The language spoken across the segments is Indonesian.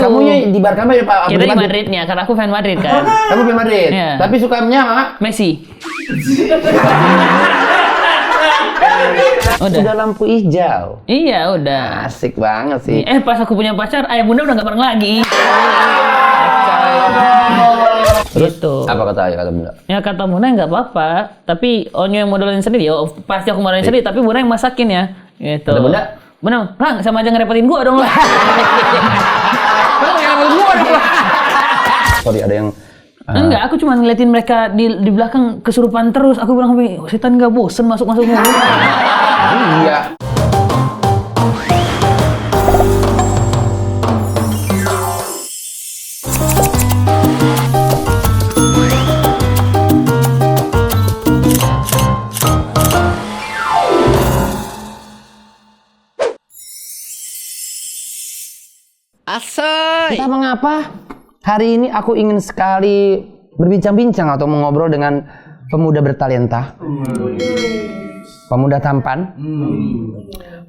Kamunya di Barca ya Pak? Kita di Madridnya, karena aku fan Madrid kan. Kamu fan Madrid? Iya. Tapi sukanya Messi. udah lampu hijau. Iya, udah. Asik banget sih. Pas aku punya pacar, ayah bunda udah gak bareng lagi. Terus gitu. apa kata ayah kata bunda? Ya kata bunda nggak apa-apa, tapi Onyo yang modalin sendiri. Ya pasti aku modalin sendiri, tapi bunda yang masakin ya. Gitu. Kata bunda? Bener, Lang, sama aja ngerepotin gua dong lah. Sorry, ada yang enggak, aku cuma ngeliatin mereka di belakang kesurupan terus. Aku bilang, setan nggak bosen masuk-masuk mulu. Iya. Asoy. Entah mengapa hari ini aku ingin sekali berbincang-bincang atau mengobrol dengan pemuda bertalenta, pemuda tampan,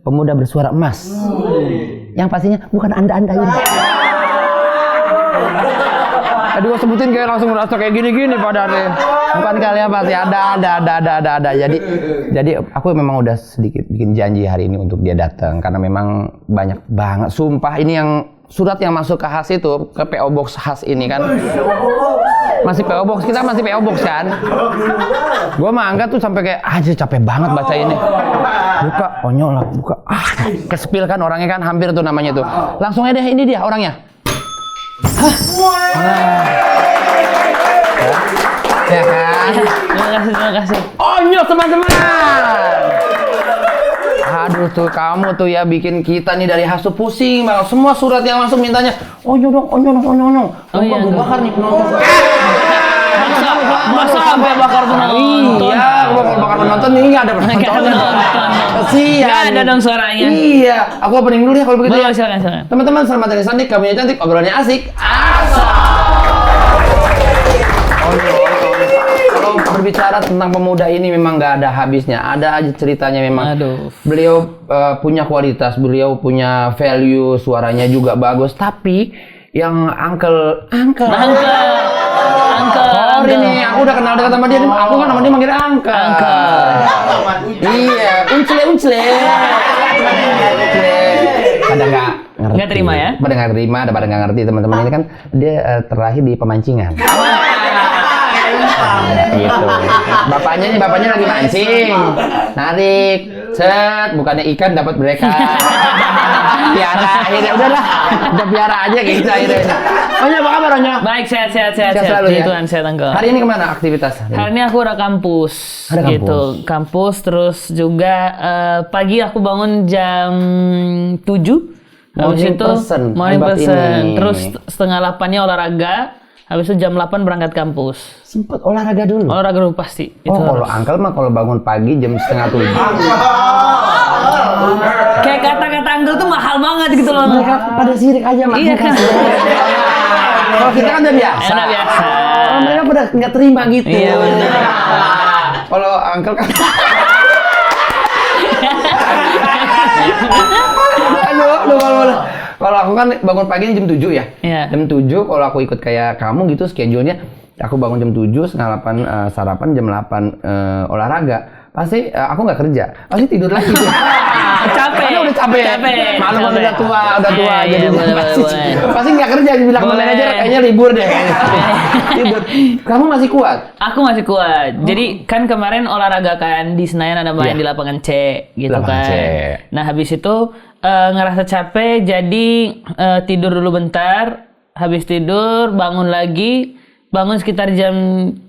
pemuda bersuara emas, yang pastinya bukan anda-anda ini. Aduh, sebutin kayak langsung merasa kayak gini-gini padahal. Bukan kalian pasti ada. Jadi aku memang udah sedikit bikin janji hari ini untuk dia datang karena memang banyak banget. Sumpah ini yang surat yang masuk ke khas itu, ke PO Box khas ini kan. Masih PO Box, kita masih PO Box kan. Gua mah angkat tuh sampai kayak aja capek banget baca ini. Buka, onyol lah, buka. Kespil kan orangnya kan hampir tuh namanya tuh. Langsung aja deh, ini dia orangnya. Ya kan? Terima kasih. Onyol teman-teman. Aduh tuh kamu tuh ya bikin kita nih dari hasil pusing banget. Semua surat yang masuk mintanya onyol dong. Iya, gue bakar nih penonton. Masa sampai bakar penonton? Iya, gue bakar penonton nih nggak ada penontonnya. Kasihan. Nggak ada dong suaranya. Iya, aku opening dulu ya kalau begitu. Boleh, silakan. Teman-teman, selamat hari Sandik, kamunya cantik, obrolannya asik. Kalau berbicara tentang pemuda ini memang nggak ada habisnya, ada aja ceritanya memang. Aduh. Beliau punya kualitas, beliau punya value, suaranya juga bagus. Tapi yang Uncle. Sorry nih, aku udah kenal dekat sama dia. Aku kan sama dia manggil Uncle. Iya, uncle. Pada nggak ngerti. Nggak terima ya? Pada nggak terima, pada nggak ngerti teman-teman ini kan dia terlahir di pemancingan. Gitu. Bapaknya lagi mancing, narik, bukannya ikan dapat mereka. Piara akhirnya udahlah, udah piara aja kayak gitu akhirnya. Onya apa kabar Onya? Baik, sehat. Selalu ya. Tuhan, sehat Uncle. Hari ini kemana aktivitas? Hari ini aku udah kampus. Ada gitu. Kampus terus juga pagi aku bangun jam 7. Habis itu morning person. Terus setengah 8-nya olahraga. Habis itu jam 8 berangkat kampus. Sempet olahraga dulu? Olahraga dulu pasti. Oh, kalau Uncle mah kalau bangun pagi jam setengah 7. Kayak kata-kata Uncle tuh mahal banget gitu loh. Mereka pada sirik aja makanya. Iya kan? Kalau kita kan udah biasa. Udah biasa. Kalau mereka pada nggak terima gitu. Iya benar. Kalau Uncle kan. Aduh. Kalau aku kan bangun pagi jam 7 ya. Iya. Jam 7 kalau aku ikut kayak kamu gitu schedule-nya. Aku bangun jam 7, setengah 8 sarapan, jam 8 olahraga. Pasti aku nggak kerja. Pasti tidur lagi tuh. Capek. Karena udah capek. Malam udah tua Iya, jadi pasti nggak kerja dibilang ke manajer kayaknya libur deh. Tidur. Kamu masih kuat? Aku masih kuat. Jadi kan kemarin olahraga kan di Senayan ada main di lapangan C gitu Lapangan kan. C. Nah, habis itu ngerasa capek jadi tidur dulu bentar. Habis tidur bangun lagi. Bangun sekitar jam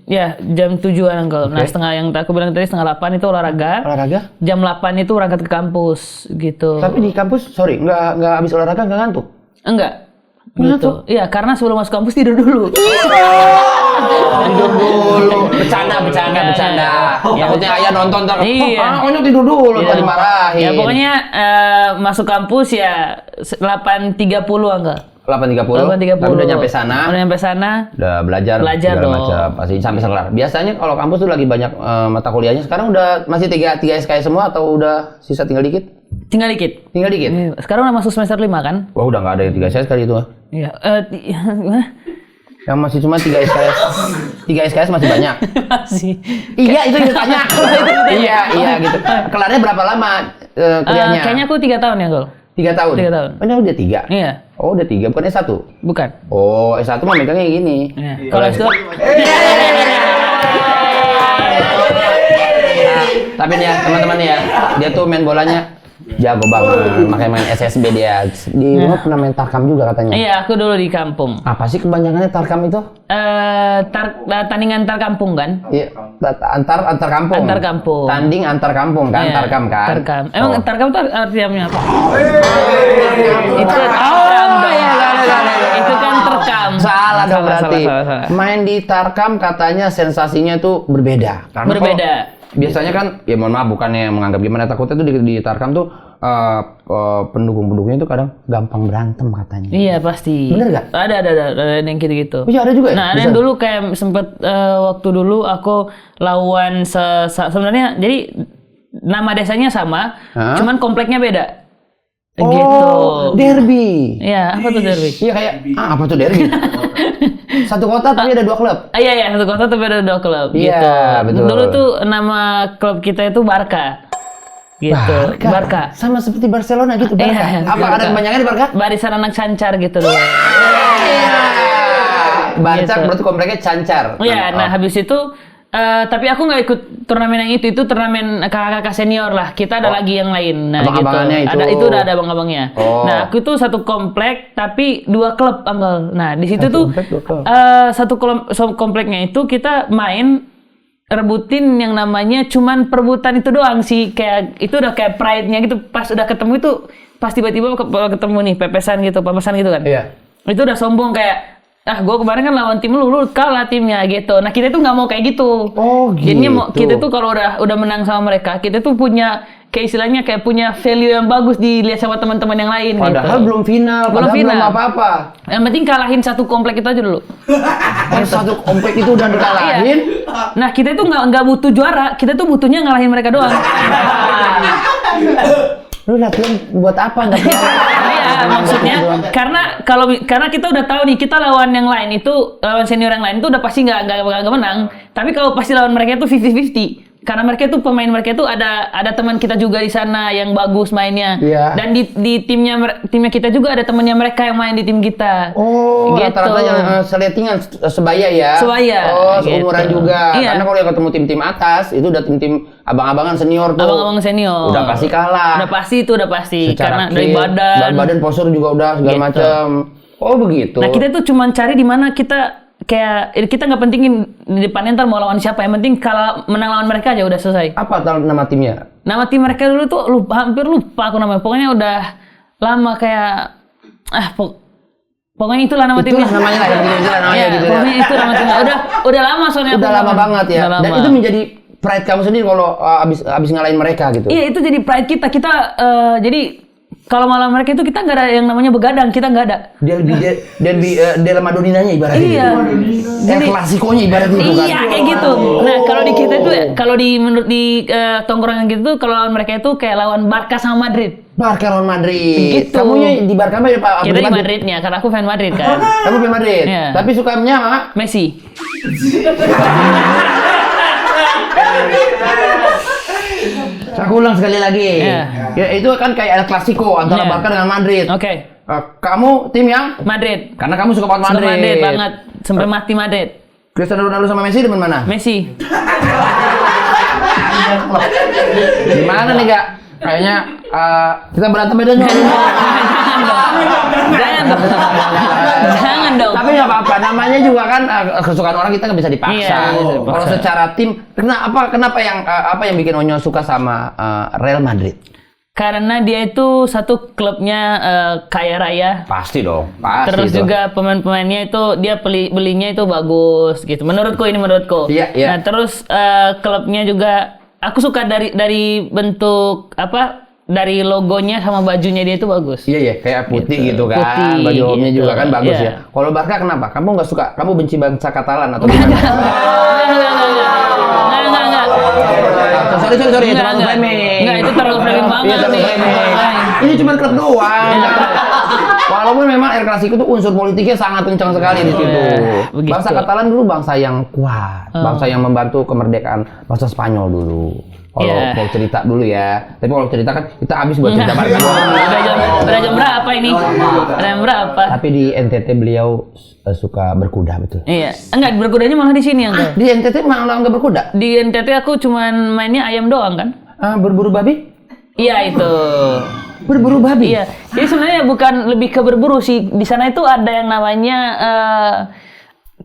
7-an Uncle. Nah, setengah yang aku bilang tadi setengah 8 itu olahraga. Jam 8 itu berangkat ke kampus gitu. Tapi di kampus, nggak habis olahraga nggak ngantuk? Enggak. Gitu. Iya, karena sebelum masuk kampus tidur dulu. Tidur dulu. Bercanda. Ya. Takutnya ayah nonton ntar. Iya. Konyol tidur dulu tadi marahin. Ya pokoknya masuk kampus ya 8.30 Uncle. 8.30. Tapi udah nyampe sana. Udah belajar dong. macam pasti sampai kelar. Biasanya kalau kampus tuh lagi banyak mata kuliahnya. Sekarang udah masih 3 SKS semua atau udah sisa tinggal dikit? Tinggal dikit. Tinggal dikit. Sekarang udah masuk semester 5 kan? Wah, udah nggak ada yang 3 SKS kali itu. Iya. Yang masih cuma 3 SKS. 3 SKS masih banyak. Masih. Iya, itu yang ditanya. Iya gitu. Kelarnya berapa lama kuliahnya? Kayaknya aku 3 tahun ya, Gol. 3 tahun? 3 tahun. Oh, ini udah 3? Iya. Oh, udah 3, bukan S1? Bukan. Oh, S1 mah megangnya gini. Iya. Kalau S2 Tapi nih ya, teman-teman ya, dia tuh main bolanya jago banget, makanya main SSB dia. Di rumah pernah main Tarkam juga katanya. Iya, aku dulu di kampung. Apa sih kebanyakannya Tarkam itu? Tandingan antar kampung kan? Iya, antar kampung. Antar kampung. Tanding antar kampung kan, Iya, Tarkam kan. Tarkam. Emang Oh. Tarkam itu artinya apa? Itu itu kan terkam. Salah dong berarti. Salah. Main di Tarkam katanya sensasinya tuh berbeda. Karena Berbeda. biasanya kan, ya mohon maaf bukannya menganggap gimana, takutnya tuh di Tarkam tuh pendukung-pendukungnya tuh kadang gampang berantem katanya. Iya pasti. Bener nggak? Ada yang gitu-gitu. Oh, iya, ada juga ya? Nah, ada Bisa? yang dulu kayak sempet waktu dulu aku lawan sebenarnya jadi nama desanya sama, Hah? cuman kompleknya beda. Oh, Gitu. derby. Iya, apa tuh derby? Iya kayak, apa tuh derby? Satu kota tapi ada 2 klub. Iya, satu kota tapi ada 2 klub. Iya, gitu. betul. Dulu tuh nama klub kita itu Barca. Gitu. Barca. Sama seperti Barcelona gitu, Barca. Iya, Apa Barca. ada kebanyakan di Barca? Barisan anak cancar gitu dulu. Barca Gitu. berarti kompleknya Cancar. Iya, nah habis itu tapi aku nggak ikut turnamen yang itu turnamen kakak-kakak senior lah. Kita ada lagi yang lain. Nah, gitu. Abang-abangannya itu. Udah ada abang-abangnya. Oh. Nah, aku tuh satu komplek tapi 2 klub, Anggal. Nah, di situ Satu tuh komplek, 2 klub. satu kompleknya itu kita main rebutin yang namanya cuman perebutan itu doang sih, kayak itu udah kayak pride-nya gitu. Pas udah ketemu itu pas tiba-tiba ketemu nih papasan gitu kan. Iya. Itu udah sombong kayak gue kemarin kan lawan tim lu kalah timnya gitu. Nah kita tuh nggak mau kayak gitu. Oh, Jadinya gitu. kita tuh kalau udah menang sama mereka, kita tuh punya kayak istilahnya kayak punya value yang bagus dilihat sama teman-teman yang lain. Padahal gitu. belum final, Belum padahal final. belum apa-apa. Yang penting kalahin satu komplek itu aja dulu. Satu komplek itu udah dikalahin. Iya. Nah kita tuh nggak butuh juara, kita tuh butuhnya ngalahin mereka doang. Lu latihan buat apa nggak final? Iya, maksudnya karena kita udah tahu nih kita lawan yang lain itu lawan senior yang lain itu udah pasti nggak menang. Tapi kalau pasti lawan mereka itu 50-50. Karena mereka itu pemain mereka itu ada teman kita juga di sana yang bagus mainnya. Iya. Dan di timnya kita juga ada temannya mereka yang main di tim kita. Oh, Gitu. rata-rata yang seletingan sebaya ya? Sebaya, Oh, seumuran gitu. juga. Iya. Karena kalau yang ketemu tim-tim atas, itu udah tim-tim abang-abangan senior tuh. Abang-abang senior. Udah pasti kalah. Udah pasti. Secara Karena dari kill, badan. badan postur juga udah segala Gitu. macam. Oh, begitu. Nah kita tuh cuman cari di mana kita nggak pentingin di depannya ntar mau lawan siapa, yang penting kalau menang lawan mereka aja udah selesai. Apa nama timnya? Nama tim mereka dulu tuh hampir lupa aku namanya, pokoknya udah lama kayak pokoknya itulah nama timnya. Itulah namanya lah, itulah namanya Iya, gitu ya. pokoknya itu nama timnya. Udah lama soalnya. Udah aku lama ngomong. banget ya. Udah lama. Dan itu menjadi pride kamu sendiri kalau abis ngalahin mereka gitu. Iya, itu jadi pride kita. Jadi kalau malam mereka itu kita nggak ada yang namanya begadang, kita nggak ada. Del Madoninanya ibaratnya Iya. gitu. Del Klasikonya ibaratnya gitu kan. Iya kayak gitu. Nah kalau di kita itu kalau menurut di tongkrongan gitu kalau lawan mereka itu kayak lawan Barca sama Madrid. Barca lawan Madrid. Gitu. Kamunya di Barca apa ya Pak? Kita di Madridnya karena aku fan Madrid kan. Kamu fan Madrid. Iya. Tapi sukanya sama Messi. Aku ulang sekali lagi. Iya. Ya itu kan kayak El Clasico antara Iya. Barca dengan Madrid. Oke. Kamu tim yang? Madrid. Karena kamu suka banget Suka Madrid. Madrid banget. Sampai mati Madrid. Cristiano Ronaldo sama Messi demen mana? Messi. Gimana nih Kak? Kayaknya kita berantem beda nih. Jangan dong. Tapi nggak apa-apa. Namanya juga kan kesukaan orang kita nggak bisa dipaksa. Iya, bisa dipaksa. Kalau secara tim, kenapa yang bikin Onyo suka sama Real Madrid? Karena dia itu satu klubnya kaya raya. Pasti dong. Pasti. Terus itu. juga pemain-pemainnya itu dia belinya itu bagus gitu. Menurutku. Iya. Nah, terus klubnya juga aku suka dari bentuk dari logonya sama bajunya dia itu bagus. Iya, kayak putih gitu kan. Putih, Baju homenya gitu. juga kan bagus Iya. ya. Kalau Barca kenapa? Kamu nggak suka? Kamu benci bangsa Katalan atau gimana? Enggak. Sorry, terlalu Enggak. framing. Enggak, itu terlalu framing banget Iya, terlalu nih. framing. Ini cuma klub doang. Walaupun memang El Clasico itu unsur politiknya sangat kencang sekali di situ. begitu. Bangsa Katalan dulu bangsa yang kuat, bangsa yang membantu kemerdekaan bangsa Spanyol dulu. Kalau Iya. mau cerita dulu ya, tapi kalau cerita kan kita habis buat cerita Barca doang. Udah jam berapa ini? Udah jam berapa? Tapi di NTT beliau suka berkuda betul. Iya. Enggak, berkudanya malah di sini, Uncle. Di NTT malah nggak berkuda? Di NTT aku cuman mainnya ayam doang kan? Berburu babi? Iya itu. Berburu babi? Iya. Jadi sebenarnya bukan lebih ke berburu sih. Di sana itu ada yang namanya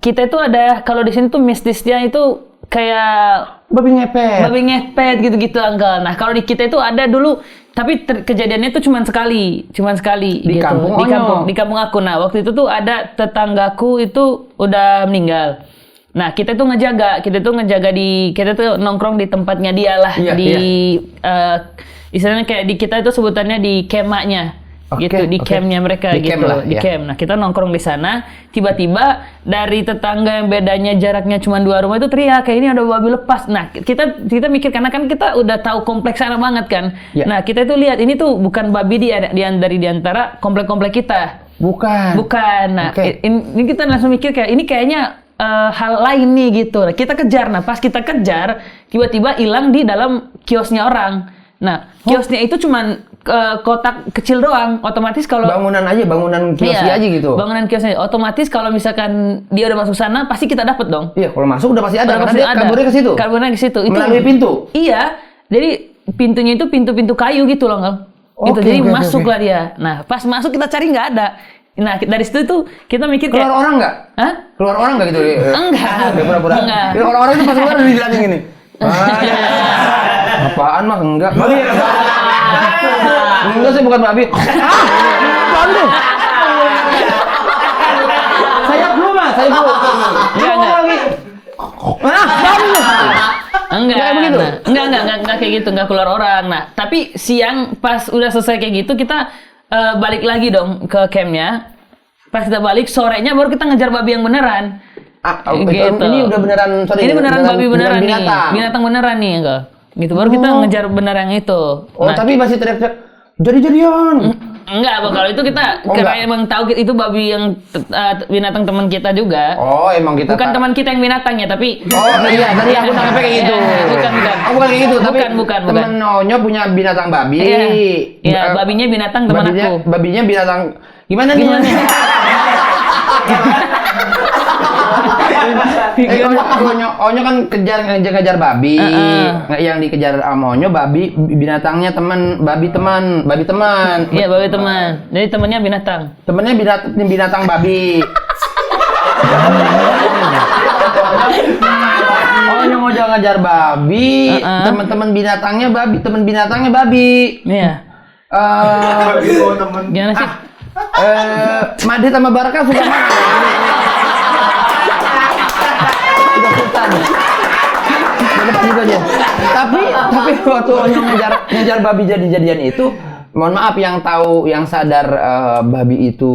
kita itu ada kalau di sini tuh mistisnya itu kayak Babi ngepet. babi ngepet gitu-gitu, Uncle. Nah, kalau di kita itu ada dulu, tapi kejadiannya itu cuma sekali Di gitu. kampung Di kampung aku. Nah, waktu itu tuh ada tetanggaku itu udah meninggal. Nah, kita tuh ngejaga kita tuh nongkrong di tempatnya dia lah, Iya, istilahnya kayak di kita itu sebutannya di kemaknya. Oke, Gitu di oke. campnya mereka Di gitu, camp lah, di ya. camp. Nah, kita nongkrong di sana, tiba-tiba dari tetangga yang bedanya jaraknya cuma 2 rumah itu teriak kayak ini ada babi lepas. Nah, kita mikir karena kan kita udah tahu kompleks sana banget kan. Ya. Nah, kita itu lihat ini tuh bukan babi dari antara komplek-komplek kita. Bukan. Nah, Oke. ini kita langsung mikir kayak ini kayaknya hal lain nih gitu. Nah, kita kejar. Nah, pas kita kejar, tiba-tiba hilang di dalam kiosnya orang. Nah, kiosnya itu cuman kotak kecil doang. Otomatis kalau Bangunan kiosnya Iya, aja gitu. Bangunan kiosnya. Otomatis kalau misalkan dia udah masuk sana, pasti kita dapat dong. Iya, kalau masuk udah pasti ada Udah karena pasti dia ada. kaburnya ke situ. Kaburnya ke situ. Melalui pintu. Iya. Jadi pintunya itu pintu-pintu kayu gitu loh, Kang. Gitu. Oke, Jadi oke, masuklah oke. dia. Nah, pas masuk kita cari nggak ada. Nah, dari situ tuh kita mikir kayak Keluar orang nggak? Hah? Keluar orang nggak gitu? Enggak. Ya, pura-pura. Enggak. Ya, kalau orang itu pas keluar udah dibilangin gini. Iya. Apaan mah? Enggak. Babi. Enggak, saya bukan babi. Apaan tuh? Sayap lu mah, sayap lu. Enggak. Babi lu. Enggak, Kayak begitu? enggak kayak gitu, enggak keluar orang. Nah, tapi siang pas udah selesai kayak gitu, kita balik lagi dong ke campnya. Pas kita balik, sorenya baru kita ngejar babi yang beneran. Gitu. Ini udah beneran, sorry. Ini beneran babi beneran nih. binatang. Binatang beneran nih, enggak. Gitu, baru kita ngejar beneran yang itu. Oh, Nah, tapi masih teriak-teriak, jadi-jadian. enggak, Bang. Kalau itu kita Oh, karena enggak. emang tahu itu babi yang binatang teman kita juga. Oh, emang kita Bukan teman kita yang binatangnya, tapi Oh iya, tadi aku nangkepnya kayak gitu. Iya, bukan. Oh, bukan kayak gitu, tapi Bukan. temen Onyo punya binatang babi. Iya, babinya binatang teman aku. Babinya binatang gimana nih? Onyo kan ngejar babi. Yang dikejar sama Onyo babi, binatangnya teman, babi teman. Iya, babi teman. Jadi temannya binatang. Temennya binatang babi. Onyo ngejar babi, teman-teman binatangnya babi, teman binatangnya babi. Iya. Gimana sih? Madrid sama Barca sudah mana? Udah sultan. Depan itu aja. Tapi waktu Onyo ngejar babi jadi-jadian itu, mohon maaf yang sadar babi itu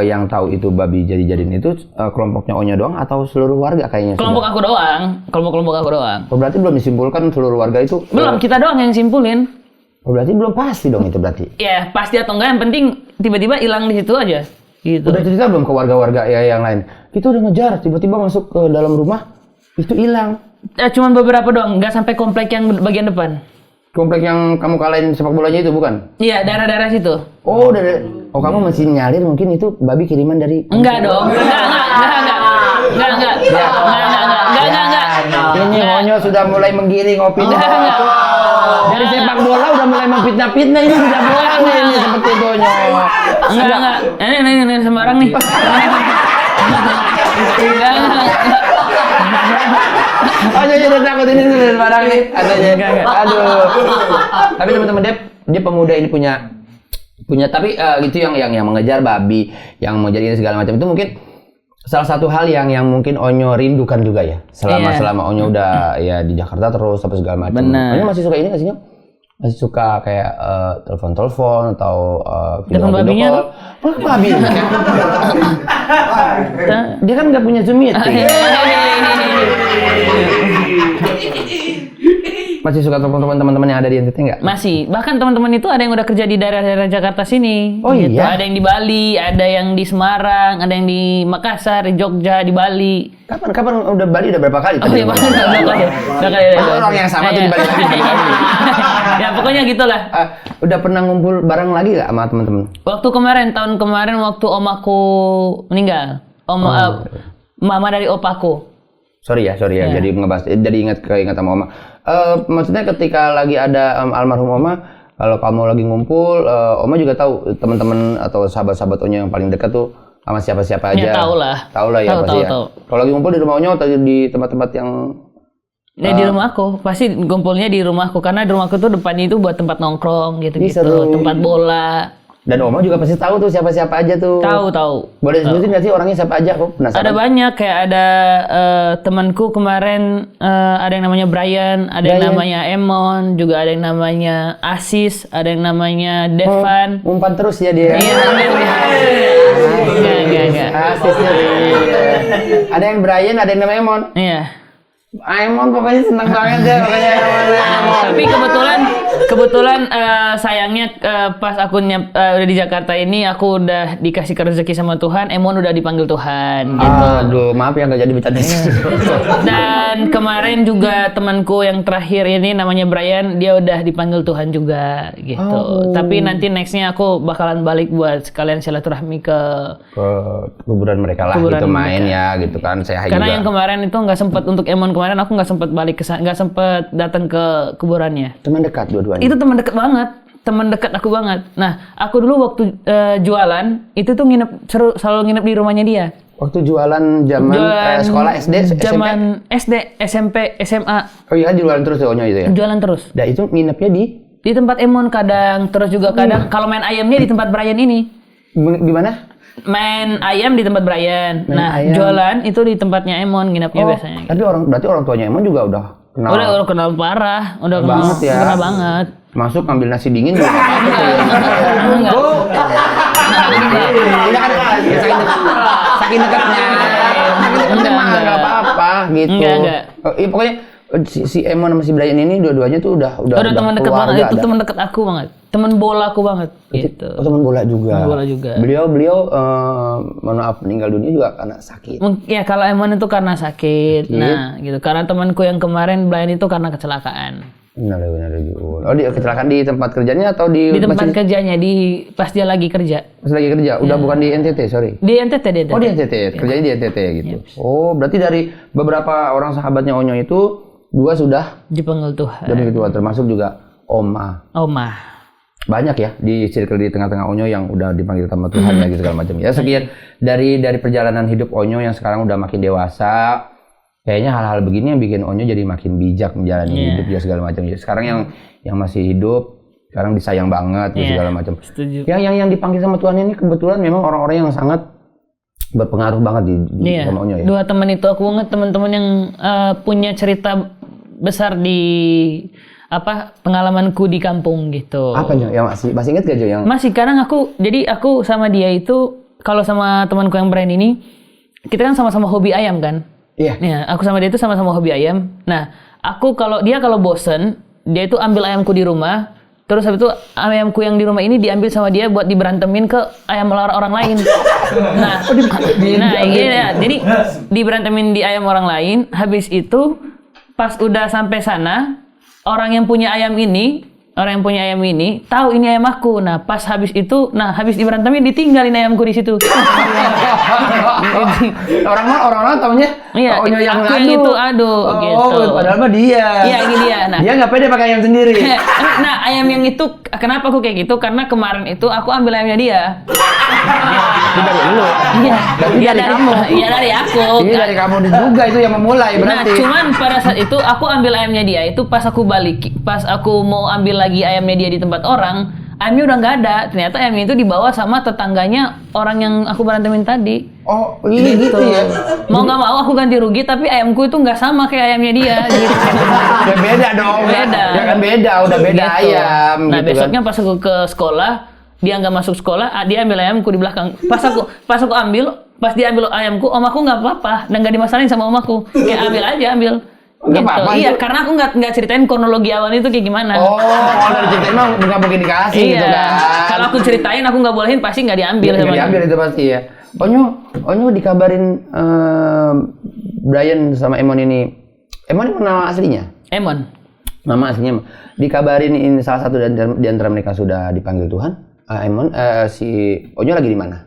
yang tahu itu babi jadi-jadian itu kelompoknya Onyo doang atau seluruh warga kayaknya? Kelompok aku doang. Kelompok aku doang. Oh, berarti belum disimpulkan seluruh warga itu? Belum, kita doang yang simpulin. Oh, berarti belum pasti dong itu berarti. Ya, pasti atau enggak yang penting tiba-tiba hilang di situ aja. Gitu. Udah cerita belum ke warga-warga yang lain? Kita udah ngejar, tiba-tiba masuk ke dalam rumah, itu hilang. Cuman beberapa doang, nggak sampai komplek yang bagian depan. Komplek yang kamu kalahin sepak bolanya itu bukan? Iya, daerah-daerah situ. Oh, kamu masih nyalir mungkin itu babi kiriman dari... Enggak dong. Enggak. Ini Onyo sudah mulai menggiring opini. Dari sepak bola udah mulai memfitnah-fitnah ini sudah mulai ini seperti itu Onyo. Enggak. Ini sembarang nih. Enggak. Onyo jadi takut ini sembarang nih. Aduh. Tapi teman-teman dia pemuda ini punya tapi itu yang mengejar babi, yang mau jadi segala macam itu mungkin salah satu hal yang mungkin Onyo rindukan juga ya selama Onyo udah ya di Jakarta terus apa segala macam. Onyo masih suka ini nggak sih Nyok? Masih suka kayak telepon atau video babinya call? Oh, babi. Dia kan nggak punya Zoom meeting. Masih suka teman-teman yang ada di NTT nggak? Masih. Bahkan teman-teman itu ada yang udah kerja di daerah-daerah Jakarta sini. Oh iya? Ada yang di Bali, ada yang di Semarang, ada yang di Makassar, di Jogja, di Bali. Kapan udah Bali udah berapa kali? Oh iya, udah kali. Orang yang sama tuh di Bali lagi. Ya pokoknya gitulah. Udah pernah ngumpul bareng lagi nggak sama teman-teman? Waktu tahun kemarin waktu om aku meninggal. Mama dari opaku. Sorry ya, jadi ngebahas, jadi keinget sama Oma. Maksudnya ketika lagi ada almarhum Oma, kalau kamu lagi ngumpul, Oma juga tahu teman-teman atau sahabat-sahabat Onyo yang paling dekat tuh sama siapa-siapa aja. Ya tahu lah. Tahu lah ya pasti ya. Kalau lagi ngumpul di rumah Onyo atau di tempat-tempat yang di rumahku, pasti ngumpulnya di rumahku karena di rumahku tuh depannya itu buat tempat nongkrong gitu-gitu, tempat bola. Dan Oma juga pasti tahu tuh siapa-siapa aja tuh. Tahu. Boleh sebutin nggak sih orangnya siapa aja? Aku penasaran. Ada banyak, kayak ada temanku kemarin, ada yang namanya Brian, ada yang namanya Emon, juga ada yang namanya Asis, ada yang namanya Devan. Umpan terus ya dia. Iya. Enggak. Asisnya dia. Ada yang Brian, ada yang namanya Emon. Iya. Emon pokoknya seneng banget ya pokoknya Emon. Tapi kebetulan sayangnya pas aku udah di Jakarta ini aku udah dikasih rezeki sama Tuhan, Emon udah dipanggil Tuhan gitu. Aduh, maaf ya nggak jadi bercanda. Dan kemarin juga temanku yang terakhir ini namanya Brian, dia udah dipanggil Tuhan juga gitu. Tapi nanti nextnya aku bakalan balik buat sekalian silaturahmi ke kuburan mereka lah gitu main ya gitu kan. Saya karena juga. yang kemarin itu nggak sempat untuk Emon kemarin aku nggak sempat balik ke sana, nggak sempat datang ke kuburannya. Teman dekat dua-duanya. Itu teman dekat banget, teman dekat aku banget. Nah, aku dulu waktu jualan itu tuh selalu nginep di rumahnya dia. Waktu jualan zaman sekolah SD, zaman SD, SMP, SMA. Oh iya, jualan terus ya Onyo itu ya? Jualan terus. Dan itu nginepnya di tempat Emon kadang, terus juga kadang kalau main ayamnya di tempat Brian ini. Di mana? Main ayam di tempat Brian. Jualan itu di tempatnya Emon nginepnya biasanya. Tapi berarti orang tuanya Emon juga udah kenal. Udah kenal parah, udah banget ya. Kenal banget. Masuk ngambil nasi dingin juga saking dekatnya. Enggak apa-apa gitu. Enggak. Pokoknya si Emon sama si Brian ini dua-duanya tuh udah teman dekat banget. Itu teman dekat aku banget. Teman bola aku banget gitu. Teman bola juga. Teman bola juga. Beliau mohon maaf meninggal dunia juga karena sakit. Ya kalau Emon itu karena sakit. Nah, gitu. Karena temanku yang kemarin Brian itu karena kecelakaan. Benar juga. Oh, dia kecelakaan di tempat kerjanya atau di tempat kerjanya pas dia lagi kerja. Pas lagi kerja. Udah bukan di NTT, sorry. Di NTT dia. Oh, di NTT. Kerjanya di NTT gitu. Yes. Oh, berarti dari beberapa orang sahabatnya Onyo itu dua sudah dipanggil Tuhan. Dipanggil Tuhan, termasuk juga Oma. Banyak ya di circle di tengah-tengah Onyo yang udah dipanggil sama Tuhan ya gitu segala macam. Ya sekian dari perjalanan hidup Onyo yang sekarang udah makin dewasa. Kayaknya hal-hal begini yang bikin Onyo jadi makin bijak menjalani hidup ya segala macam. Ya sekarang yang masih hidup sekarang disayang banget ya segala macam. Yang dipanggil sama Tuhan ini kebetulan memang orang-orang yang sangat berpengaruh banget di sama Onyo ya. Dua teman itu aku banget teman-teman yang punya cerita besar di pengalamanku di kampung gitu. Apa Jo? Yang masih inget gak Jo yang? Masih, kadang aku sama dia itu kalau sama temanku yang Brian ini kita kan sama-sama hobi ayam kan. Iya. Ya, aku sama dia itu sama-sama hobi ayam. Nah, aku kalau bosen, dia itu ambil ayamku di rumah. Terus habis itu ayamku yang di rumah ini diambil sama dia buat diberantemin ke ayam orang lain. Iya, jadi diberantemin di ayam orang lain. Habis itu pas udah sampai sana, orang yang punya ayam ini tahu ini ayam aku. Nah, habis diberantemin ditinggalin ayamku di situ. Orang taunya Onyo yang itu gitu. Padahal mah dia. Iya, ini dia. Nah, dia nggak pede pakai ayam sendiri. Nah, ayam yang itu kenapa aku kayak gitu? Karena kemarin itu aku ambil ayamnya dia. Dari lu. Iya. Dari kamu. Iya, dari aku. Ini dari kamu juga itu yang memulai berarti. Nah, cuman pada saat itu aku ambil ayamnya dia itu pas aku mau ambil lagi ayamnya dia di tempat orang, ayamnya udah nggak ada. Ternyata ayamnya itu dibawa sama tetangganya orang yang aku berantemin tadi. Oh, ini gitu ya. Mau nggak mau aku ganti rugi, tapi ayamku itu nggak sama kayak ayamnya dia. Gitu. Ya beda dong. Beda. Ya kan udah beda gitu. Ayam. Nah gitu besoknya kan. pas aku ke sekolah, dia nggak masuk sekolah, dia ambil ayamku di belakang. Pas aku ambil, pas dia ambil ayamku, om aku nggak apa-apa dan nggak dimasalahin sama om aku. Kayak ambil. Nggak Gitu. apa-apa, Iya, itu. karena aku nggak ceritain kronologi awalnya itu kayak gimana. Oh, kalau dari cerita emang nggak mungkin dikasih Iya. gitu kan? Kalau aku ceritain aku nggak bolehin pasti nggak diambil Nggak sama diambil dia. itu pasti ya. Onyo dikabarin Brian sama Emon ini. Emon ini nama aslinya? Emon. Nama aslinya dikabarin ini salah satu di antara mereka sudah dipanggil Tuhan. Emon, si Onyo lagi di mana?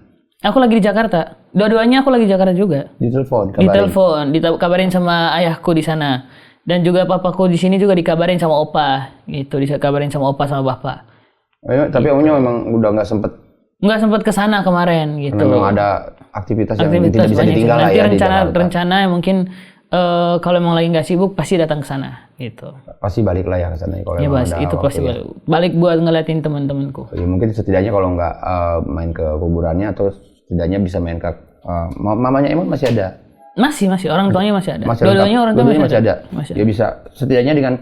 Aku lagi di Jakarta. Dua-duanya aku lagi di Jakarta juga. Ditelepon, Di telepon, dikabarin sama ayahku di sana. Dan juga papaku di sini juga dikabarin sama opa. Gitu, dikabarin sama opa sama bapak. Tapi Onyo memang udah nggak sempet. Nggak sempat ke sana kemarin gitu. Memang ada aktivitas yang tidak bisa banyak. ditinggal lah Nanti ya di Jakarta. rencana mungkin kalau emang lagi nggak sibuk pasti datang ke sana gitu. Pasti balik lah ya ke sana kalau Ya emang Bas, ada itu waktu pasti ya. balik buat ngeliatin teman-temanku. Ya, mungkin setidaknya kalau nggak main ke kuburannya atau setidaknya bisa main ke mamanya Emon masih ada. Masih orang tuanya masih ada. Masih Dua-duanya orang tua dua-duanya masih ada. Ya bisa setidaknya dengan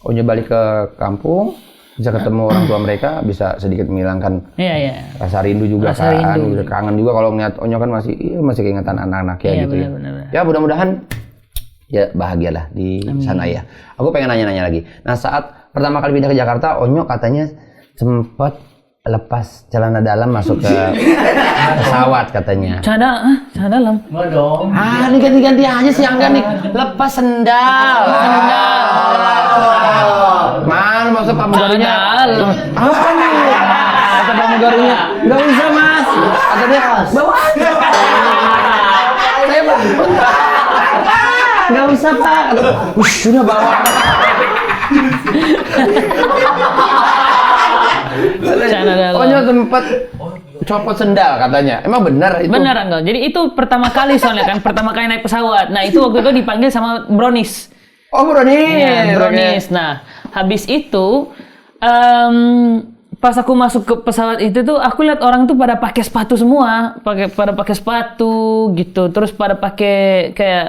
Onyo balik ke kampung bisa ketemu orang tua mereka, bisa sedikit menghilangkan Iya. rasa rindu juga Rasa kan, rindu. udah kangen juga kalau ngeliat Onyo kan masih keingetan anak-anak ya Iya, gitu ya. benar. Ya mudah-mudahan ya bahagialah di sana ya. Aku pengen nanya-nanya lagi. Nah saat pertama kali pindah ke Jakarta, Onyo katanya sempat lepas celana dalam masuk ke pesawat katanya. Celana dalam. Ini ganti-ganti aja sih Angga nih. Lepas sendal. Mana maksud pramugarinya? Dalam. Apa nih? Kata pramugarinya, nggak bisa mas. Kata dia, bawa aja. Saya nggak usah pak. Sudah bawa. Celana dalam. Onyo sempat copot sendal katanya. Emang benar itu? Benar Anggal. Jadi itu pertama kali soalnya kan, pertama kali naik pesawat. Nah itu waktu itu dipanggil sama Bronis. Oh Bronis. Iya, Bronis. Nah habis itu pas aku masuk ke pesawat itu tuh aku lihat orang tuh pada pakai sepatu semua, pada pakai sepatu gitu, terus pada pakai kayak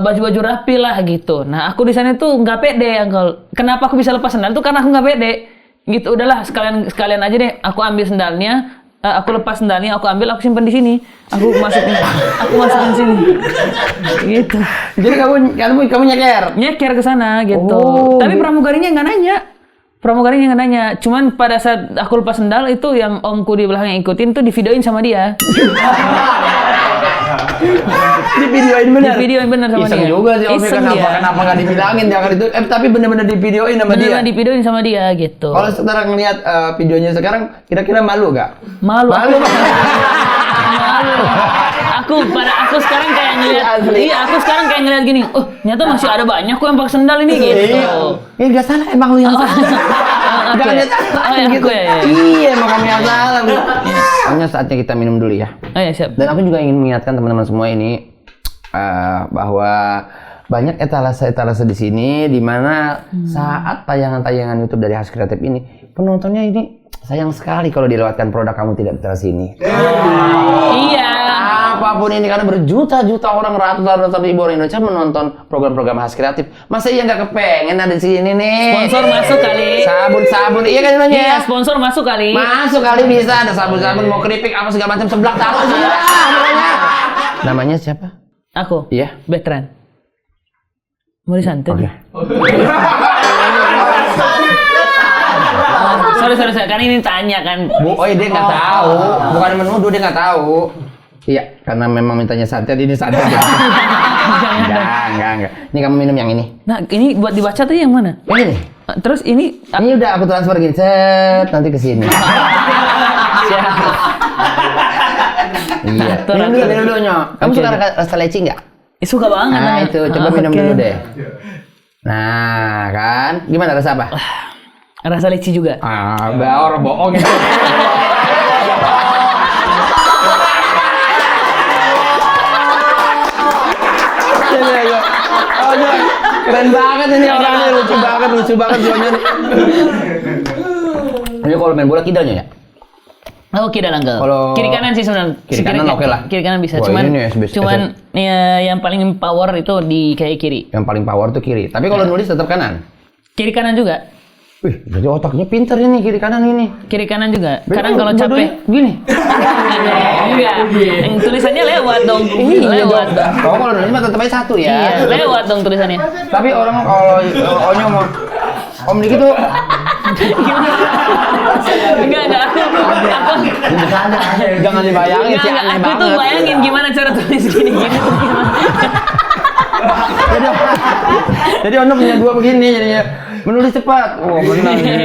baju-baju rapi lah gitu. Nah aku di sana tuh nggak pede Anggal. Kenapa aku bisa lepas sendal tuh karena aku nggak pede. Gitu udahlah sekalian aja deh aku ambil sendalnya, aku lepas sendalnya, aku ambil, aku simpan di sini, aku masukin sini gitu. Jadi kamu Nyeker ke sana gitu. Oh, Tapi gitu. pramugarinya nggak nanya, cuman pada saat aku lepas sendal itu yang omku di belakang yang ikutin tuh divideoin sama dia. Di videoin bener. Di videoin bener sama Iseng dia. juga sih Om, Iseng kenapa dia. kenapa nggak dibilangin jangan itu. Tapi bener-bener di videoin sama dia. Beneran divideoin sama dia gitu. Kalau sekarang ngeliat videonya sekarang, kira-kira malu gak? Malu. Malu. Aku sekarang kayak ngeliat, Asli. iya aku sekarang kayak ngeliat gini, oh ternyata masih ada banyak kok yang pakai sendal ini gitu. Ya nggak salah, emang lu yang salah. Jangan lihat gitu. Iya, emang kamu yang salah. Hanya saatnya kita minum dulu ya. Oh ya siap. Dan aku juga ingin mengingatkan teman-teman semua ini bahwa banyak etalase-etalase di sini di mana saat tayangan-tayangan YouTube dari Hus Kreatif ini penontonnya ini sayang sekali kalau dilewatkan produk kamu tidak etalase ini. Iya. Apapun ini karena berjuta-juta orang, ratusan ribu orang Indonesia menonton program-program Hus Kreatif. Masa iya nggak kepengen ada di sini nih? Sponsor masuk kali. Sabun, iya kan namanya? Iya, sponsor masuk kali. Masuk kali bisa ada sabun-sabun mau keripik apa segala macam seblak taruh sini lah namanya. Namanya siapa? Aku. Iya. Bertrand. Mau disantet? Oke. Sorry, kan ini tanya kan. Dia nggak tahu, bukan menuduh, dia nggak tahu. Iya, karena memang mintanya santet, ini santet. Enggak. Ini kamu minum yang ini. Nah, ini buat dibaca tuh yang mana? Ini nih. Terus ini Ini udah aku transfer gini, set, nanti ke sini. Iya. Minum dulu, Nyok. Kamu suka rasa leci nggak? suka banget. Nah, Nanya. itu coba minum dulu deh. Nah, kan? Gimana rasa apa? Rasa leci juga. Orang bohong itu. Keren banget ini orangnya, lucu banget Jonyo nih. Ini kalau main bola kidalnya ya? Oh, kidal Uncle. Kalau- Kiri kanan sih sebenarnya. Kiri kanan oke lah. Kiri kanan bisa. Wah, Cuman ini ya, yang paling power itu di kayak kiri. Yang paling power tuh kiri. Tapi kalau nulis tetap kanan. Kiri kanan juga. Wih, jadi otaknya pinter ini kiri kanan ini. Kiri kanan juga. Beda, Kadang kalau capek gini. enggak. Yang tulisannya lewat dong. Lewat dong. Oh, kalau nulis mah tetap aja satu ya. Iya, lewat dong tulisannya. Tapi orang kalau Onyo mau Om Diki tuh Enggak. jangan dibayangin sih Enggak, aneh aku tuh banget. bayangin gimana cara tulis gini-gini tuh gimana. Jadi Ono punya dua begini jadinya menulis cepat. Oh, benar nih.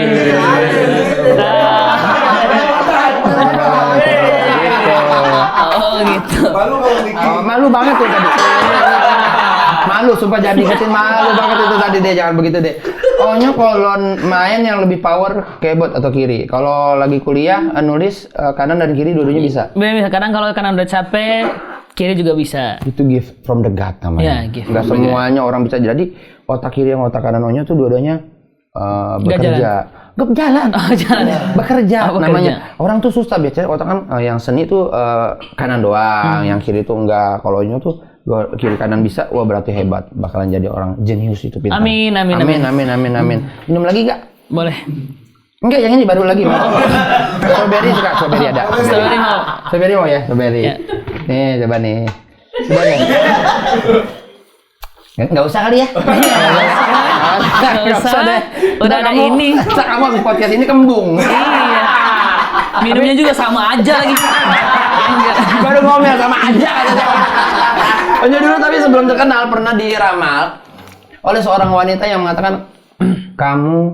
Oh gitu. Oh, malu banget tuh tadi. Malu, sumpah jadi ingetin malu banget itu tadi deh, jangan begitu deh. Onyo kalau main yang lebih power keyboard atau kiri. Kalau lagi kuliah nulis kanan dan kiri dua-duanya bisa. Bisa. Kadang kalau kanan udah capek, kiri juga bisa. Itu gift from the God namanya. Ya, gift Nggak from the semuanya orang bisa jadi otak kiri yang otak kanan Onyo tuh dua-duanya bekerja. Gak jalan. Oh, jalan. Bekerja Oh, bekerja. namanya. Orang tuh susah biasanya otak kan yang seni tuh kanan doang, yang kiri tuh enggak. Kalau Onyo tuh kiri kanan bisa, wah berarti hebat, bakalan jadi orang jenius itu pintar. Amin. Minum lagi enggak? Boleh. Enggak, yang ini baru lagi mau. Strawberry suka, strawberry ada. Strawberry mau. Strawberry mau ya, strawberry. Ya. Nih, coba nih. Coba nih. Enggak usah kali ya. Nggak usah. deh. Udah ada ini. Kamu habis podcast ini kembung. Iya. Minumnya juga sama aja lagi. Enggak. Baru ngomel sama aja. Onyo dulu tapi sebelum terkenal pernah diramal oleh seorang wanita yang mengatakan kamu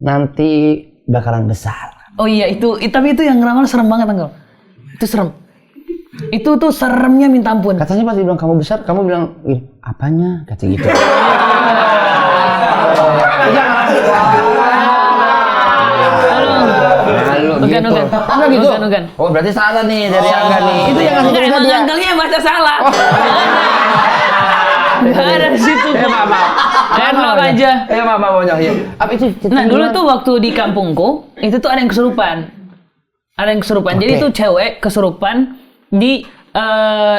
nanti bakalan besar. Oh iya tapi itu yang ngeramal serem banget Anggal. Itu serem. Itu tuh seremnya minta ampun. Katanya pas dibilang kamu besar, kamu bilang, "Ih, apanya?" Kata gitu. Ugan. Enggak gitu. Ugan. Oh, berarti salah nih dari Angga nih. Itu yang ngasih cerita Emang dia. Anggalnya yang baca salah. Nggak ada di situ. Maaf. Enak aja. Maaf, Onyo. Apa itu? Nah, dulu tuh waktu di kampungku, itu tuh ada yang kesurupan. Jadi Oke. tuh cewek kesurupan di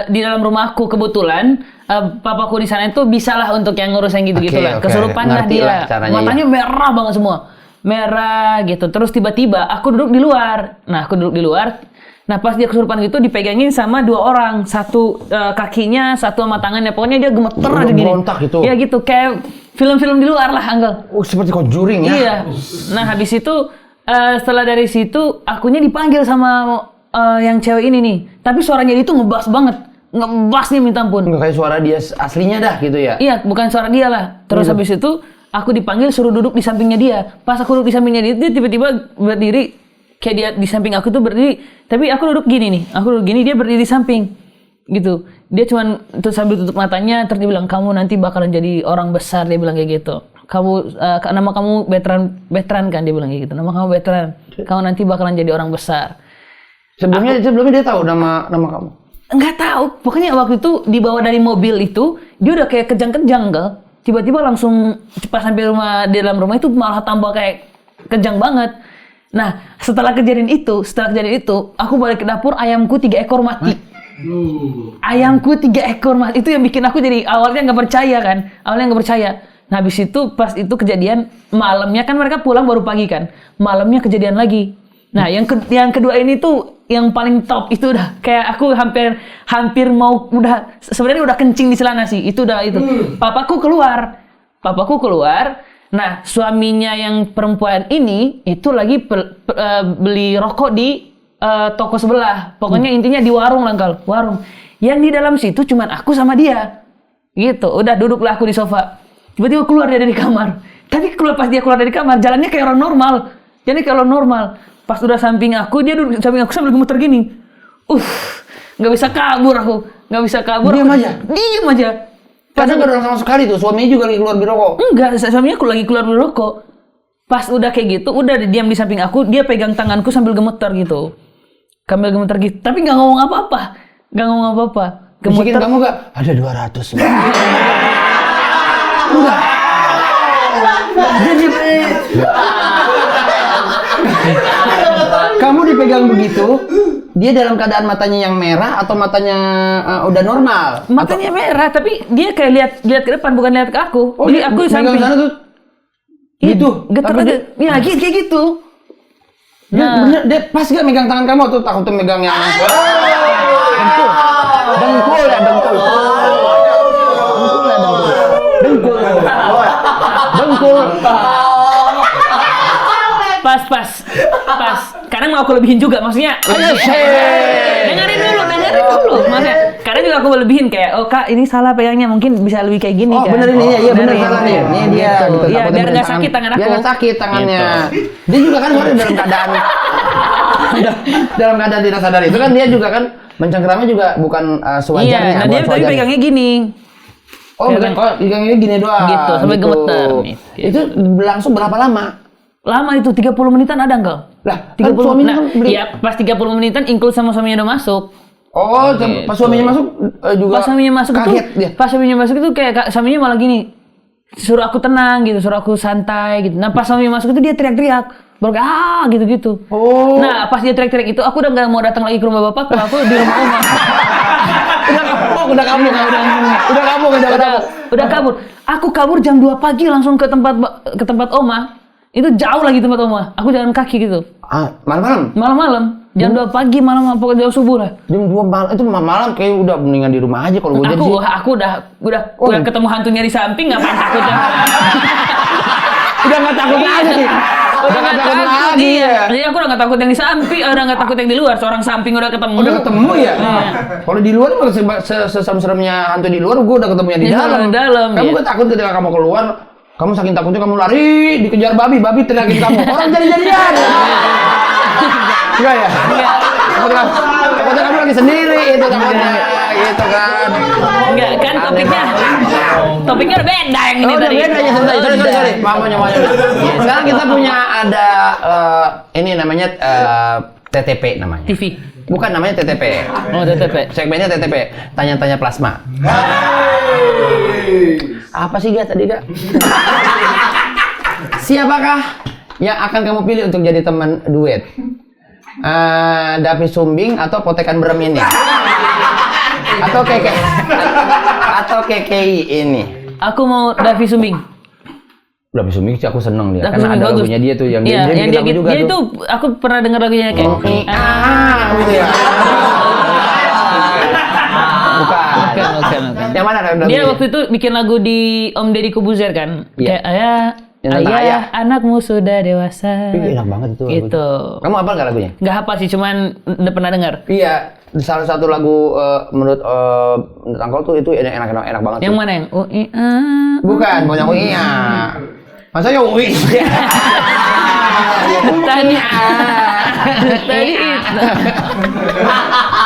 dalam rumahku kebetulan papaku di sana itu bisalah untuk yang ngurus yang gitu-gitu lah. Oke. Kesurupan lah Ngerti dia. lah caranya, Matanya merah banget semua. Merah gitu. Terus tiba-tiba aku duduk di luar. Nah, pas dia kesurupan gitu dipegangin sama dua orang. Satu kakinya, satu sama tangannya. Pokoknya dia gemeter aja gini. Berontak gitu. Iya gitu, kayak film-film di luar lah, Anggal. Oh, seperti Conjuring ya. Iya. Nah, habis itu setelah dari situ akunya dipanggil sama yang cewek ini nih. Tapi suaranya itu ngebas banget. Ngebas nih minta ampun. Enggak kayak suara dia aslinya dah gitu ya. Iya, bukan suara dia lah. Terus habis itu aku dipanggil suruh duduk di sampingnya dia. Pas aku duduk di sampingnya dia tiba-tiba berdiri kayak dia di samping aku tuh berdiri. Tapi aku duduk gini nih. Aku duduk gini, dia berdiri di samping. Gitu. Dia cuman terus sambil tutup matanya terus dia bilang, "Kamu nanti bakalan jadi orang besar." Dia bilang kayak gitu. Nama kamu veteran kan, dia bilang kayak gitu. Nama kamu veteran. Kamu nanti bakalan jadi orang besar. Sebelumnya dia tahu nama kamu. Enggak tahu. Pokoknya waktu itu dibawa dari mobil itu, dia udah kayak kejang-kejang, Gal. Tiba-tiba langsung pas sampai dalam rumah itu malah tambah kayak kejang banget. Nah, setelah kejadian itu, aku balik ke dapur, ayamku 3 ekor mati. Ayamku 3 ekor mati. Itu yang bikin aku jadi awalnya nggak percaya kan. Nah, habis itu pas itu kejadian malamnya kan mereka pulang baru pagi kan. Malamnya kejadian lagi. Nah, yang kedua ini tuh yang paling top itu udah kayak aku hampir mau sebenarnya udah kencing di celana sih. Itu udah itu. Papaku keluar. Nah, suaminya yang perempuan ini itu lagi beli rokok di toko sebelah. Pokoknya intinya di warung lah, Kal. Warung. Yang di dalam situ cuman aku sama dia. Gitu. Udah duduklah aku di sofa. Tiba-tiba keluar dia dari kamar. Tapi pas dia keluar dari kamar, jalannya kayak orang normal. Pas udah samping aku, dia duduk samping aku sambil gemeter gini. Nggak bisa kabur aku. Diam aja. Pas Kadang nggak sama sekali tuh, suaminya juga lagi keluar beli rokok. Enggak, suaminya aku lagi keluar beli rokok. Pas udah kayak gitu, udah diam di samping aku, dia pegang tanganku sambil gemeter gitu. Tapi nggak ngomong apa-apa. Bisikin kamu nggak? Ada 200. Enggak. Kamu dipegang begitu, dia dalam keadaan matanya yang merah atau matanya udah normal? Matanya merah, tapi dia kayak lihat ke depan, bukan lihat ke aku. Jadi aku di samping. Sana tuh Gitu. Getar Tapi aja. Ya kayak gitu. dia bener, dia pas gak megang tangan kamu atau takut tuh megang yang dengkul. Dengkul ya, dengkul. Dengkul. Dengkul. Pas. Kadang mau aku lebihin juga, maksudnya. Dengerin dulu. Maksudnya, kadang juga aku lebihin kayak, oh kak ini salah pegangnya, mungkin bisa lebih kayak gini Oh kan. bener ini ya, iya bener salah nih. Nih dia. Gitu. Gitu, Iya, takutnya biar nggak tangan- sakit tangan aku. Biar nggak sakit tangannya. Dia juga kan sebenarnya dalam keadaan dalam keadaan tidak sadar itu kan dia juga kan mencengkeramnya juga bukan sewajarnya. Iya, nah dia bukan tapi sewajarnya. pegangnya gini. Oh, pegangnya gini doang. Gitu, sampai gemeter nih. Itu berlangsung berapa lama? Lama itu 30 menitan ada enggak? Lah, 30 kan suaminya nah, kan beli. iya, pas 30 menitan include sama suaminya udah masuk. Oh, pas suaminya masuk juga Pas suaminya masuk kaget itu, dia. pas suaminya masuk itu kayak suaminya malah gini, suruh aku tenang gitu, suruh aku santai gitu. Nah pas suaminya masuk itu dia teriak-teriak, baru kayak gitu. Oh. Nah pas dia teriak-teriak itu aku udah nggak mau datang lagi ke rumah bapak, kalau aku di rumah oma. udah kabur. Udah kabur. Aku kabur jam 2 pagi langsung ke tempat oma. Itu jauh lagi tempat oma. Aku jalan kaki gitu. Malam-malam. Malam-malam. Jam 2 pagi malam pokoknya jauh subuh lah. Jam 2 malam itu malam kayak udah mendingan di rumah aja kalau gue jadi sih. Aku udah ketemu hantunya di samping, ngapain takutnya? Udah nggak takut lagi. Udah nggak takut lagi ya. Jadi aku udah nggak takut yang di samping, udah nggak takut yang di luar. Seorang samping udah ketemu. Udah ketemu ya? Kalau di luar malah seserem-seremnya hantu di luar, gue udah ketemunya di dalam. Kamu gak takut ketika kamu keluar, kamu saking takutnya kamu lari, dikejar babi teriakin kamu. Orang jadi-jadian. Enggak ya? Takutnya kamu lagi sendiri itu takutnya. Gitu kan. Enggak kan topiknya udah beda yang ini udah tadi. beda ya, sorry. Makanya. Sekarang kita punya ada ini namanya TTP namanya. TV. Bukan namanya TTP. Oh, TTP. Segmennya TTP, tanya-tanya plasma. Apa sih Gak tadi Gak? Siapakah yang akan kamu pilih untuk jadi teman duet? Davi Sumbing atau Potekan Berem ini? Atau KKI ini? Aku mau Davi Sumbing. Davi Sumbing sih aku seneng dia, Davi karena Sumbing ada bagus. lagunya dia tuh yang Iya, dia yang bikin dia lagu gitu. juga Dia tuh. itu aku pernah dengar lagunya kayak gitu ya. Bukan. Yang mana ada Dia waktu itu bikin lagu di Om Deddy Corbuzier kan? Iya. Kayak Yang tentang ayah. ayah, anakmu sudah dewasa. Ih, enak banget itu. Gitu. Kamu hafal nggak lagunya? Nggak hafal sih, cuman udah pernah dengar. Iya, salah satu lagu menurut Angkol tuh itu enak banget. Yang tuh. mana yang? Bukan, punya UI ya. Masa ya UI? Tadi itu.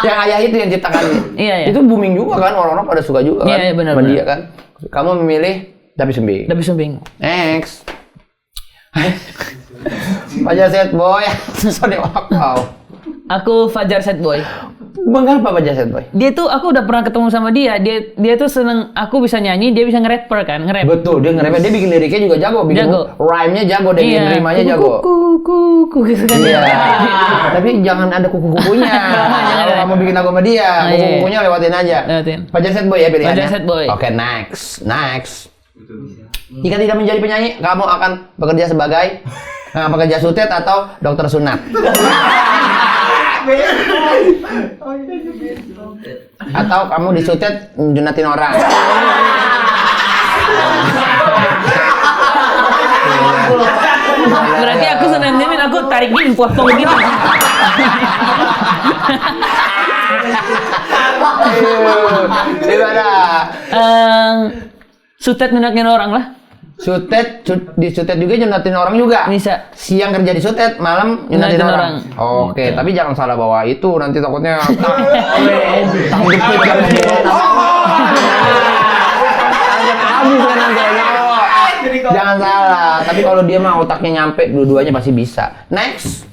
Yang ayah itu yang ciptakan. Iya. Itu booming juga kan, orang-orang pada suka juga kan. Iya, benar. Sama dia kan. Kamu memilih Davi Sumbing. Davi Sumbing. Next. Fajar Set Boy. Sorry, wow. Aku Fajar Set Boy. Mengapa Fajar Set Boy? Dia tuh aku udah pernah ketemu sama dia. Dia tuh seneng aku bisa nyanyi, dia bisa nge-rapper kan, nge-rap. Betul, dia nge-rap, dia bikin liriknya juga jago, bikin rhyme-nya jago, dia bikin rimanya jago. Kuku gitu kan. Iya. Tapi jangan ada kuku-kukunya. Kalau kamu bikin lagu sama dia, kuku-kukunya lewatin aja. Lewatin. Fajar Set Boy ya pilihannya. Fajar Set Boy. Oke, next. Jika tidak menjadi penyanyi, kamu akan bekerja sebagai pekerja sutet atau dokter sunat? Atau kamu disutet junatin orang? Berarti aku seneng nyemin, aku tarik gini, potong gitu. Gimana? Sutet nyunatin orang lah. Disutet juga nyunatin orang juga? Bisa. Siang kerja di sutet, malam nyunatin orang. Oke, tapi jangan salah bawa itu, nanti takutnya habis kan nanti. Jangan salah, tapi kalau dia mah otaknya nyampe, dua-duanya pasti bisa. Next.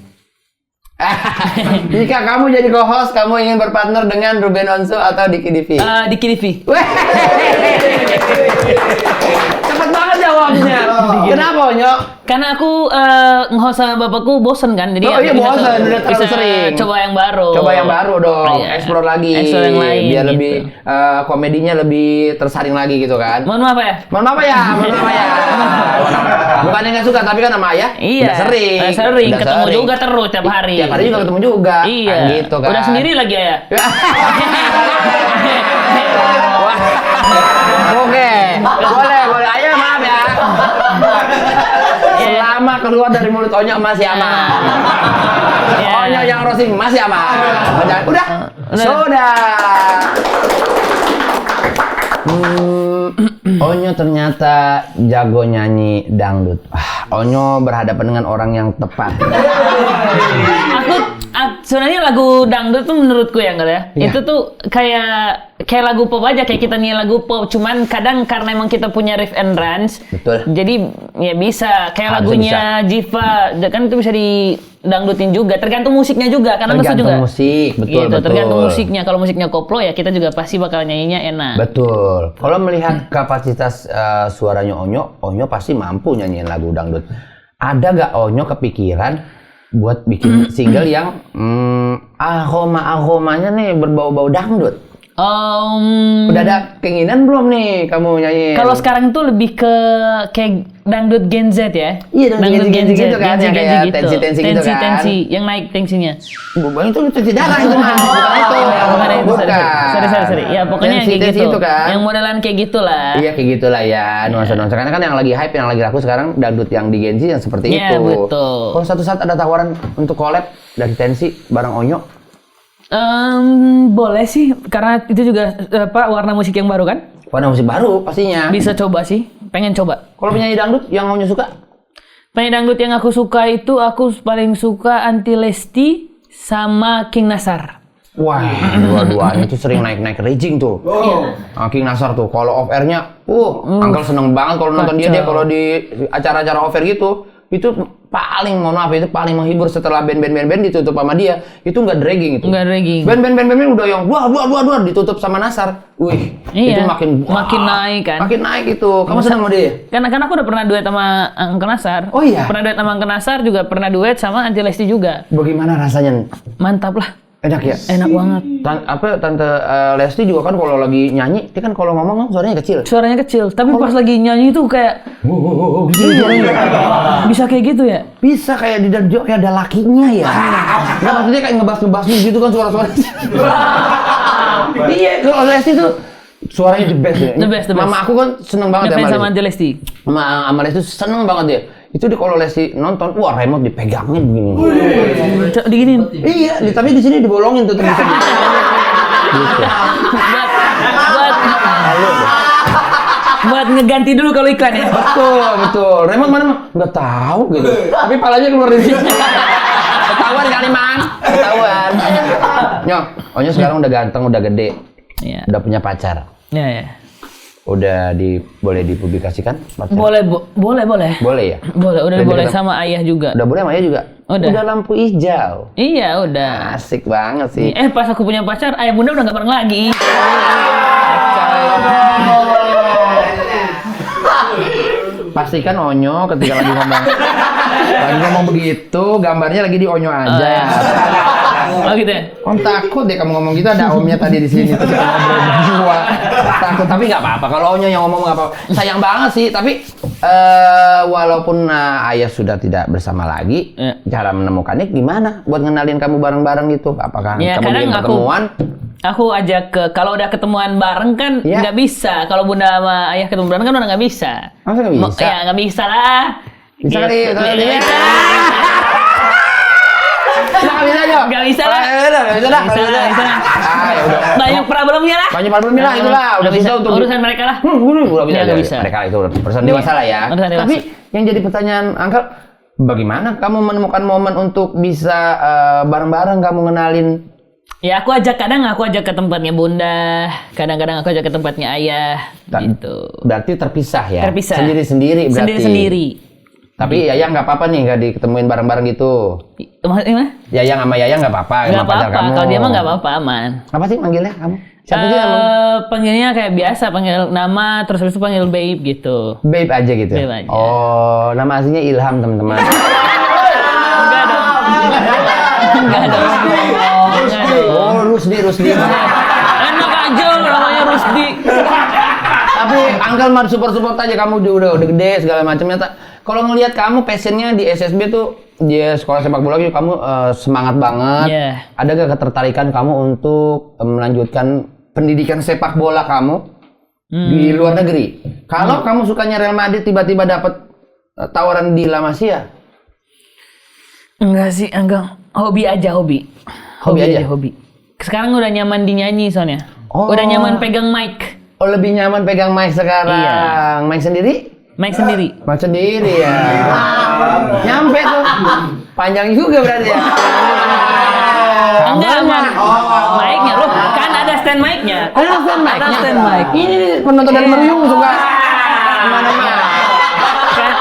Jika kamu jadi co-host, kamu ingin berpartner dengan Ruben Onsu atau Diki Divi? Diki Divi. Cepet banget ya. jawabnya. Kenapa, Onyo? Karena aku nge-host sama bapakku bosen kan, jadi Oh iya, aku bosen, udah terlalu bisa sering. coba yang baru. Coba yang baru dong, Iya. explore lagi. Explore yang lain, biar gitu. lebih komedinya lebih tersaring lagi gitu kan. Mohon maaf ya. Mohon maaf ya. Bukannya nggak suka, tapi kan sama ayah Iya. udah sering. Udah sering, Udah ketemu sering. juga terus tiap hari. Tiap hari juga ketemu juga. Iya. Kan gitu kan. Udah sendiri lagi ya. Wah. Oke, boleh. Ayah maaf ya. Selama keluar dari mulut Onyo masih aman. Iya. Onyo yang roasting masih aman. Udah. Sudah. Onyo ternyata jago nyanyi dangdut. Onyo berhadapan dengan orang yang tepat. Sebenarnya lagu dangdut tuh menurutku ya enggak ya. Iya. Itu tuh kayak lagu pop aja, kayak kita nyanyi lagu pop. Cuman kadang karena emang kita punya riff and runs. Betul. Jadi ya bisa kayak Harusnya lagunya Jiva, kan itu bisa didangdutin juga. Tergantung musiknya juga, karena juga. Tergantung musik, betul, gitu, betul. tergantung musiknya. Kalau musiknya koplo ya kita juga pasti bakal nyanyinya enak. Betul. Kalau melihat kapasitas suaranya Onyo pasti mampu nyanyiin lagu dangdut. Ada gak Onyo kepikiran buat bikin single yang aromanya nih berbau-bau dangdut? Udah ada keinginan belum nih kamu nyanyi? Kalau sekarang tuh lebih ke kayak dangdut Gen Z ya. Iya, dangdut Gen Z gitu kan, yang kayak tensi-tensi gitu kan. Tensi, yang naik tensinya. Bukan itu tensi darah itu mah. Bukan itu. Bukan itu, Bukan. sorry. Ya pokoknya yang kayak Tensi gitu. itu kan. Yang modelan kayak gitulah. Iya kayak gitulah ya, nuansa-nuansa. Karena kan yang lagi hype, yang lagi laku sekarang dangdut yang di Gen Z yang seperti Iya, itu. betul. Kalau suatu saat ada tawaran untuk collab dari Tensi bareng Onyo, Boleh sih, karena itu juga warna musik yang baru kan. warna musik baru pastinya. Bisa coba sih, pengen coba. Kalau penyanyi dangdut yang Onyo suka? Penyanyi dangdut yang aku suka itu aku paling suka Anti Lesti sama King Nasar. Wah, dua-duanya tuh sering naik-naik raging tuh. King Nasar tuh, kalau off airnya, Uncle seneng banget kalau nonton dia kalau di acara-acara off air gitu. Itu paling, mohon maaf, itu paling menghibur setelah band ditutup sama dia. Itu nggak dragging itu. Nggak dragging. Band udah yang dua ditutup sama Nasar. Wih, Iya, itu makin naik kan. Makin naik itu. Kamu senang sama dia? Karena aku udah pernah duet sama Uncle Nasar. Oh iya? Pernah duet sama Uncle Nasar, juga pernah duet sama Anti Lesti juga. Bagaimana rasanya? Mantap lah. Enak ya? Enak banget. Tante Lesti juga kan kalau lagi nyanyi, dia kan kalau ngomong suaranya kecil. Suaranya kecil, tapi pas lagi nyanyi itu kayak Gitu suaranya. bisa kayak gitu ya? Bisa kayak di dalam kayak ada lakinya ya. Nggak, maksudnya kayak ngebas gitu kan suara-suaranya. Iya, kalau Lesti tuh suaranya the best ya. The best. Mama aku kan seneng banget Ngefans ya sama Anti Lesti. sama Lesti seneng banget dia. Itu kalau Lesti nonton, wah remote dipegangin begini. Diginin. Iya, tapi di sini dibolongin tuh bisa. Gitu. Buat ngeganti dulu kalau iklan ya. Betul. Remote mana? Nggak tahu gitu. Tapi palanya keluar dari sini. Ketahuan kali, Mang. Ketahuan. Nyok, Onyo sekarang udah ganteng, udah gede. Iya. Udah punya pacar. Ya. Udah boleh dipublikasikan pacar? Boleh. Boleh ya? Boleh, udah Udah boleh deket- sama ayah juga. Udah boleh sama Ayah juga? Udah. Lampu hijau. Iya, udah. Asik banget sih. Pas aku punya pacar, ayah bunda udah gak bareng lagi. Pastikan Onyo ketika lagi ngomong begitu, gambarnya lagi di Onyo aja. Oh gitu ya? Om takut deh kamu ngomong gitu, ada omnya tadi di sini terus kita ngobrol berdua. Takut, tapi nggak apa-apa kalau Onyo yang ngomong nggak apa-apa. Sayang banget sih, tapi walaupun ayah sudah tidak bersama lagi, cara menemukannya gimana? Buat ngenalin kamu bareng-bareng gitu? Apakah Ya, kamu bikin pertemuan? Aku ajak kalau udah ketemuan bareng kan Iya. nggak bisa. Kalau bunda sama ayah ketemu bareng kan udah nggak bisa. Masa nggak bisa? Ya nggak bisa lah. Bisa kali, Gitu. bisa kali. Bisa. Nggak bisa aja. Nggak bisa lah. Nggak bisa dah. Bisa lah. Ya udah. Banyak problemnya lah. Banyak problemnya lah, itulah. Udah bisa untuk urusan mereka lah. Udah bisa, Ya, nggak udah bisa. Mereka itu urusan dewasa lah ya. Urusan dewasa. Tapi yang jadi pertanyaan Uncle, bagaimana kamu menemukan momen untuk bisa bareng-bareng kamu ngenalin? Ya kadang aku ajak ke tempatnya bunda, kadang-kadang aku ajak ke tempatnya ayah, gitu. Berarti terpisah ya? Terpisah. Sendiri-sendiri berarti? Sendiri-sendiri. Tapi Yayang nggak apa-apa nih, nggak diketemuin bareng-bareng gitu? Maksudnya? Yayang sama Yayang nggak apa-apa? Nggak sama pacar apa-apa, kamu? kalau dia mah nggak apa-apa, aman. Apa sih manggilnya kamu? Siapa sih namanya? Panggilnya kayak biasa, panggil nama, terus habis itu panggil babe gitu. Babe aja gitu. Babe aja. Oh, nama aslinya Ilham, teman-teman. Enggak dong. Enggak dong. Oh, Rusdi. Enak aja namanya Rusdi. Tapi Uncle mah support aja, kamu udah gede segala macamnya. Kalau ngelihat kamu passionnya di SSB tuh dia sekolah sepak bola gitu, kamu semangat banget. Yeah. Ada gak ketertarikan kamu untuk melanjutkan pendidikan sepak bola kamu di luar negeri? Kalau kamu sukanya Real Madrid tiba-tiba dapat tawaran di La Masia? Enggak sih, enggak. Hobi aja. Sekarang udah nyaman di nyanyi soalnya. Oh. Udah nyaman pegang mic. Oh, lebih nyaman pegang mic sekarang. Iya. Mic sendiri? Mic sendiri. Mic sendiri ya. Nyampe tuh. Panjang juga berarti ya. Enggak, mic-nya loh. Kan ada stand mic-nya. Ada stand mic. Ada stand mic. Ini nih, penonton dari Meriung suka kemana-mana. Kan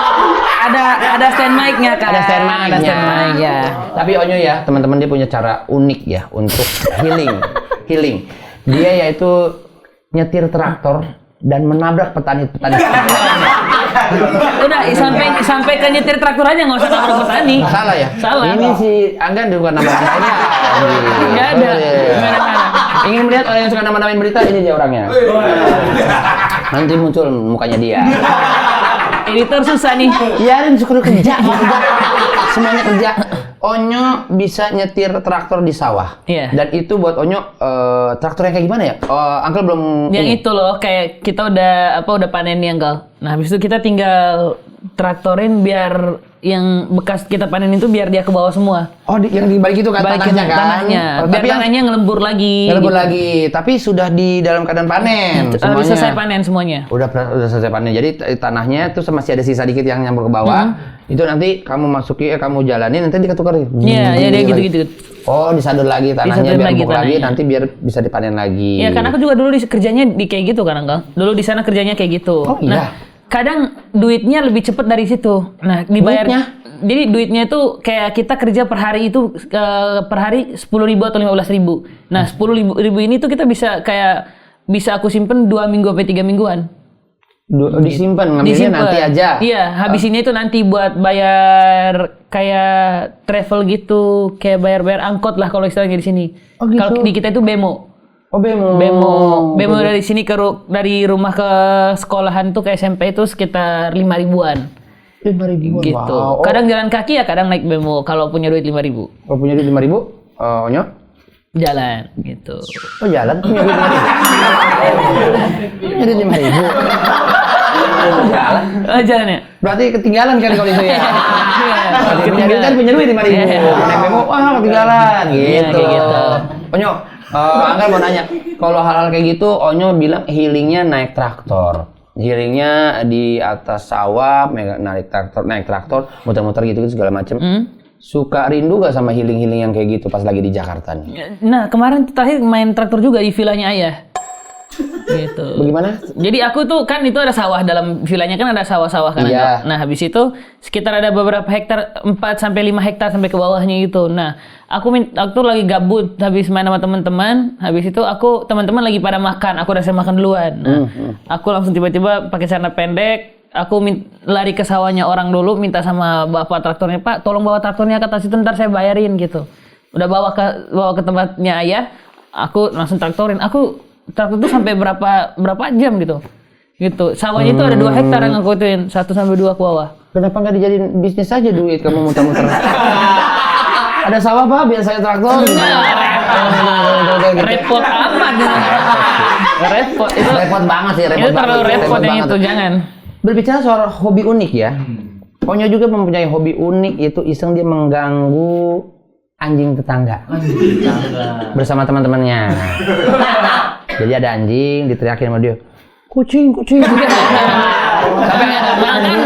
ada stand mic-nya kan. Ada stand mic-nya. Ada stand mic ya. Tapi Onyo ya, teman-teman dia punya cara unik ya untuk healing. Dia yaitu nyetir traktor dan menabrak petani-petani. Udah sampai ke nyetir traktor aja nggak usah nabrak petani. Salah ya? Salah. Ini si Anggan bukan nama-namanya. Nggak ada. Gimana? Ingin melihat orang yang suka nama-namain berita, ini dia orangnya. Nanti muncul mukanya dia. Editor susah nih. Biarin suka kerja. Semuanya kerja. Onyo bisa nyetir traktor di sawah. Iya. Dan itu buat Onyo traktor yang kayak gimana ya? Uncle belum Yang ini. itu loh, kayak kita udah panen nih Uncle. Nah, habis itu kita tinggal traktorin biar yang bekas kita panen itu biar dia ke bawah semua. Oh, yang dibalik itu kan Balikin tanahnya kan? tanahnya. Oh, Biar tapi yang tanahnya ngelembur lagi. ngelebur lagi. Tapi sudah di dalam keadaan panen Habis semuanya. selesai panen semuanya. Udah selesai panen. Jadi tanahnya itu masih ada sisa dikit yang nyambur ke bawah. Itu nanti kamu kamu jalanin, nanti diketukar. Iya, dia gitu-gitu. Oh, disadur lagi tanahnya Disadurin biar lagi empuk lagi, tanahnya. nanti biar bisa dipanen lagi. Iya, karena aku juga dulu kerjanya di kayak gitu kan, Uncle. Dulu di sana kerjanya kayak gitu. Oh, iya. Nah, kadang duitnya lebih cepet dari situ. Nah, dibayar. Duitnya? Jadi duitnya itu kayak kita kerja per hari itu per hari 10.000 atau 15.000. Nah, 10.000 ini tuh kita bisa aku simpen 2 minggu sampai 3 mingguan. Disimpan, ngambilnya nanti aja. Iya, habisinnya itu nanti buat bayar kayak travel gitu, kayak bayar angkot lah kalau istilahnya di sini. Oh, gitu. Kalau di kita itu bemo. Oh, bemo. Bemo dari sini dari rumah ke sekolahan tuh ke SMP itu sekitar 5.000-an. 5.000. Gitu. Wow. Kadang jalan kaki ya, kadang naik bemo kalau punya duit 5.000. Kalau punya duit 5.000, Onyo? Jalan gitu. Oh, jalan punya duit 5.000. Punya duit 5.000. Jalan. Oh, jalan ya? Berarti ketinggalan kan kalau itu ya. Punya duit kan punya duit 5.000. Iya. Naik bemo, wah ketinggalan Iya, gitu. kayak gitu. Onyo, Angga mau nanya, kalau hal-hal kayak gitu, Onyo bilang healingnya naik traktor. Healingnya di atas sawah, naik traktor, muter-muter gitu segala macem. Suka rindu gak sama healing-healing yang kayak gitu pas lagi di Jakarta nih? Nah, kemarin terakhir main traktor juga di villanya ayah. Gitu. Bagaimana? Jadi aku tuh kan itu ada sawah, dalam villanya kan ada sawah-sawah kan. Iya. Nah, habis itu sekitar ada beberapa hektar, 4 sampai 5 hektar sampai ke bawahnya gitu. Nah, aku tuh lagi gabut habis main sama teman-teman. Habis itu teman-teman lagi pada makan, aku udah makan duluan. Nah, aku langsung tiba-tiba pakai celana pendek, aku lari ke sawahnya orang dulu, minta sama bapak traktornya, "Pak, tolong bawa traktornya ke atas itu, ntar saya bayarin," gitu. Udah bawa ke tempatnya ayah, aku langsung traktorin. Traktor itu sampai berapa jam gitu. Gitu. Sawahnya itu ada 2 hektar yang aku ituin, 1 sampai 2 ke bawah. Kenapa nggak dijadiin bisnis aja duit kamu muter-muter? Ada sawah Pak, biar saya traktor. Repot amat. Repot itu. Repot banget sih, Itu terlalu repot yang banget. itu, jangan. Berbicara soal hobi unik ya. Onyo juga mempunyai hobi unik, yaitu iseng dia mengganggu anjing tetangga. Bersama teman-temannya. Jadi ada anjing, diteriakin sama dia, kucing. Sampai anjing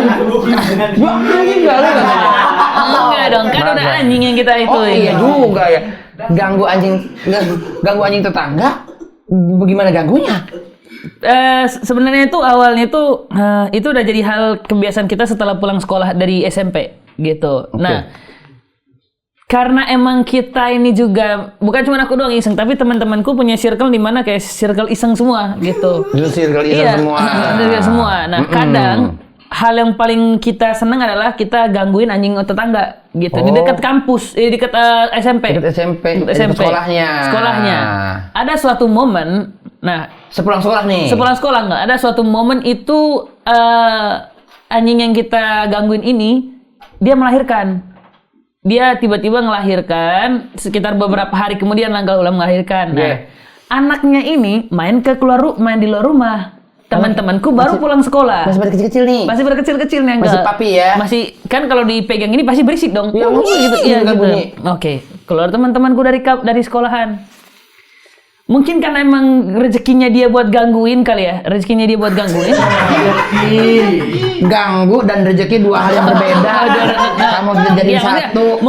enggak lu. Enggak dong, kan udah anjing yang kita itu. Oh iya juga ya. Ganggu anjing tetangga. Bagaimana ganggunya? Sebenarnya itu awalnya itu udah jadi hal kebiasaan kita setelah pulang sekolah dari SMP gitu. Okay. Nah, karena emang kita ini juga bukan cuma aku doang iseng, tapi teman-temanku punya circle di mana kayak circle iseng semua gitu. Circle iseng semua. Iya, semua. Nah, kadang hal yang paling kita seneng adalah kita gangguin anjing tetangga gitu di dekat kampus, di dekat SMP. Dekat SMP. Sekolahnya. Ada suatu momen, nah sepulang sekolah nih. Sepulang sekolah nggak? Ada suatu momen itu anjing yang kita gangguin ini dia melahirkan. Dia tiba-tiba melahirkan sekitar beberapa hari kemudian ulang melahirkan. Nah, anaknya ini main di luar rumah. Teman-temanku baru pulang sekolah. Masih pada kecil-kecil nih. Masih pada kecil-kecil nih, Masih papi ya. Masih kan kalau dipegang ini pasti berisik dong. Iya, gitu. Iya, gitu. bunyi. Oke, keluar teman-temanku dari sekolahan. Mungkin karena emang rezekinya dia buat gangguin kali ya. Rezekinya dia buat gangguin. Ganggu dan rezeki dua hal yang berbeda. Kamu jadi satu.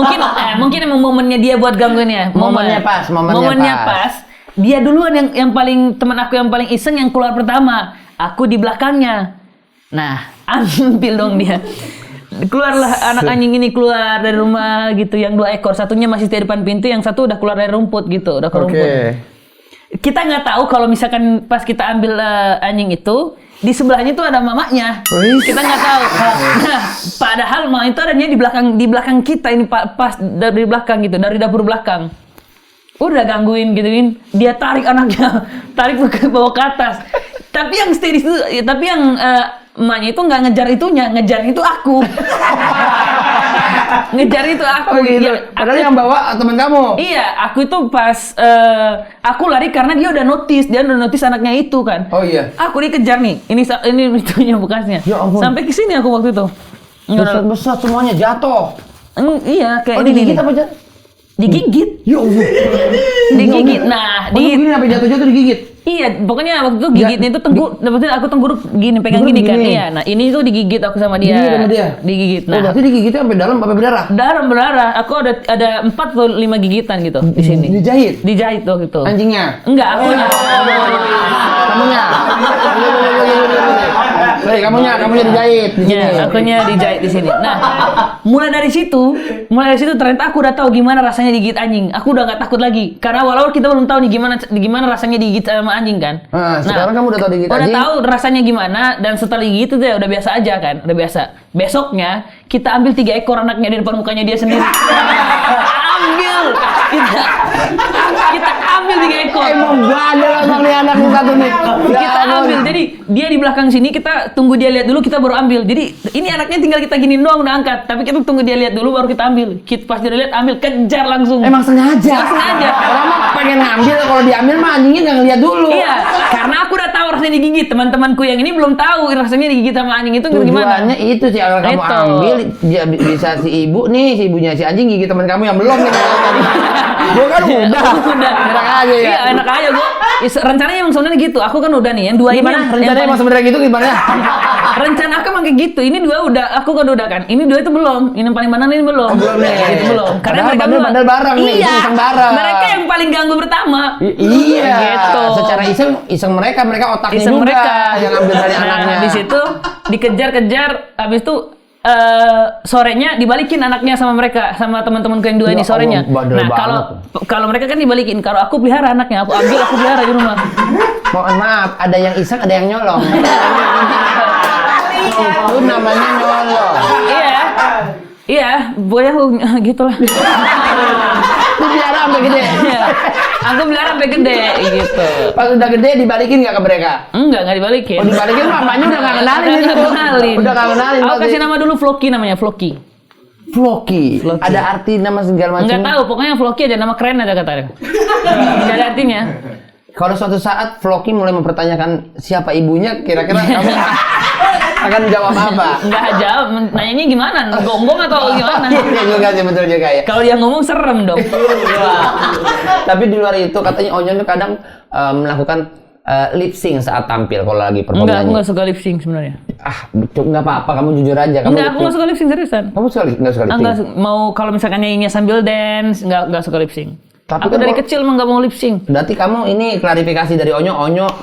Mungkin emang momennya dia buat gangguin ya. Momennya pas. Dia duluan yang paling teman aku yang paling iseng yang keluar pertama. Aku di belakangnya. Nah, ambil dong dia. Keluarlah anak anjing ini keluar dari rumah gitu. Yang 2 ekor, satunya masih di depan pintu, yang satu udah keluar dari rumput gitu, udah ke rumput. Kita nggak tahu kalau misalkan pas kita ambil anjing itu di sebelahnya tuh ada mamanya. Kita nggak tahu. Nah, padahal mama itu adanya di belakang kita ini pas dari belakang gitu, dari dapur belakang. Udah gangguin gituin, dia tarik anaknya, tarik ke bawah ke atas. Tapi yang stay di situ, tapi yang emaknya itu nggak ngejar itunya, ngejar itu aku. Ngejar itu aku. Gitu. Ya, padahal yang bawa teman kamu. Iya, aku itu pas aku lari karena dia udah notice anaknya itu kan. Oh iya. Aku dikejar nih. Ini itunya bekasnya. Ya ampun. Sampai ke sini aku waktu itu. Besar semuanya jatuh. Iya, kayak ini. Digigit apa aja? Digigit. Ya Allah. Digigit. Nah, digigit apa jatuh-jatuh digigit? Iya, pokoknya waktu itu gigitnya itu aku tenggorok gini, pegang gini kan. Iya, nah ini tuh digigit aku sama dia. Digigit. Nah, berarti digigitnya sampai dalam apa berdarah? Berdarah. Aku ada 4 atau 5 gigitan gitu di sini. Dijahit waktu itu. Anjingnya? Enggak, akunya. Kamunya dijahit di sini. Ya, akunya dijahit di sini. Nah, mulai dari situ ternyata aku udah tahu gimana rasanya digigit anjing. Aku udah nggak takut lagi. Karena walau kita belum tahu nih gimana rasanya digigit sama anjing kan. Sekarang kamu udah tahu digigit anjing. Udah tahu rasanya gimana dan setelah digigit itu ya udah biasa aja kan, udah biasa. Besoknya kita ambil 3 ekor anaknya di depan mukanya dia sendiri. Kita ambil 3 ekor. Emang bandel abang nih anak satu nih. Kita ambil. Jadi dia di belakang sini, kita tunggu dia lihat dulu, kita baru ambil. Jadi ini anaknya tinggal kita giniin doang udah angkat. Tapi kita tunggu dia lihat dulu baru kita ambil. Kita pas dia lihat ambil, kejar langsung. Emang sengaja. Orang mah pengen ngambil, kalau diambil mah anjingnya nggak ngeliat dulu. Iya, karena aku udah tahu rasanya digigit. Teman-temanku yang ini belum tahu rasanya digigit sama anjing itu gimana. Tujuannya itu sih, kalau kamu ambil bisa si ibunya si anjing gigit teman kamu yang belum nih. Gue kan udah. Enak aja ya. Iya, enak aja gue. Rencananya emang sebenarnya gitu. Aku kan udah nih, yang 2 gimana? ini. Rencananya emang sebenarnya gitu gimana? Rencana aku emang kayak gitu. Ini 2 udah, aku kan udah kan. Ini 2 itu belum. Ini yang paling mana ini belum. Belum nih. Itu belum. Karena mereka bandel bareng nih, iseng bareng. Mereka yang paling ganggu pertama. Iya. Gitu. Secara iseng mereka otaknya iseng juga mereka. yang ambil dari anaknya. Di situ dikejar-kejar, habis itu sorenya dibalikin anaknya sama mereka, sama teman-temanku yang 2 ini sorenya. Nah, kalau mereka kan dibalikin, kalau aku pelihara anaknya, aku pelihara di rumah. Mohon maaf, ada yang iseng, ada yang nyolong. Itu namanya nyolong. Iya, pokoknya gitulah. Itu pelihara sampai gede. Aku pelihara sampai gede gitu. Pas udah gede dibalikin nggak ke mereka? Enggak dibalikin. Oh, dibalikin mamanya udah nggak kenalin gitu. Udah nggak kenalin. Aku kasih nama dulu Floki namanya, Floki. Ada arti nama segala macam? Enggak tahu, pokoknya Floki aja nama keren aja katanya. Enggak ada artinya. Kalau suatu saat Floki mulai mempertanyakan siapa ibunya, kira-kira kamu akan jawab apa? Enggak jawab, nanyanya gimana? Gonggong atau gimana? Iya juga sih, betul juga ya. Kalau dia ngomong serem dong. Tapi di luar itu katanya Onyon tuh kadang melakukan lip sync saat tampil kalau lagi perform. Enggak, aku nggak suka lip sync sebenarnya. Nggak apa-apa, kamu jujur aja. Enggak, aku nggak suka lip sync seriusan. Kamu nggak suka lip sync? Enggak, mau kalau misalkan nyanyinya sambil dance, nggak suka lip sync. Tapi aku dari kecil emang nggak mau lip sync. Berarti kamu ini klarifikasi dari Onyo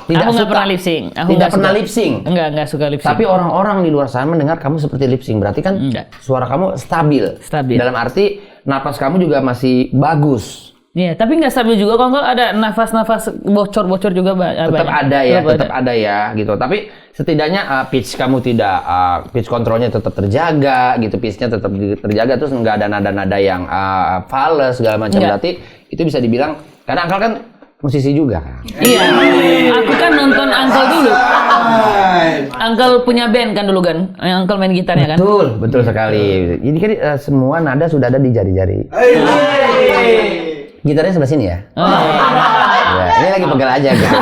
tidak aku suka pernah lip sync. Tidak pernah lip sync. Enggak suka lip sync. Tapi orang-orang di luar sana mendengar kamu seperti lip sync. Berarti kan suara kamu stabil. Stabil. Dalam arti napas kamu juga masih bagus. Iya, tapi nggak stabil juga kalau ada nafas-nafas bocor-bocor juga Tetap ada ya gitu. Tapi setidaknya pitch kamu tidak pitch kontrolnya tetap terjaga gitu, pitchnya tetap terjaga, terus nggak ada nada-nada yang fals segala macam. Berarti itu bisa dibilang karena Uncle kan musisi juga kan. Iya, aku kan nonton Uncle dulu. Uncle punya band kan dulu kan, yang Uncle main gitarnya kan. Betul sekali. Jadi kan semua nada sudah ada di jari-jari. Gitarnya sebelah sini ya. Ya, ini lagi pegal aja gitu.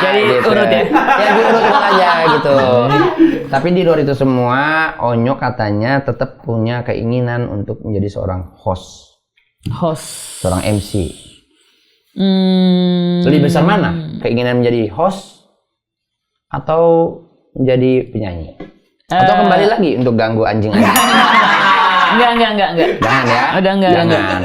Jadi gitu. urut ya. Ya diurut aja gitu. Tapi di luar itu semua, Onyo katanya tetap punya keinginan untuk menjadi seorang host, seorang MC. Lebih besar mana? Keinginan menjadi host atau menjadi penyanyi? Atau kembali lagi untuk ganggu anjing-anjing? Enggak. Jangan ya. Udah enggak.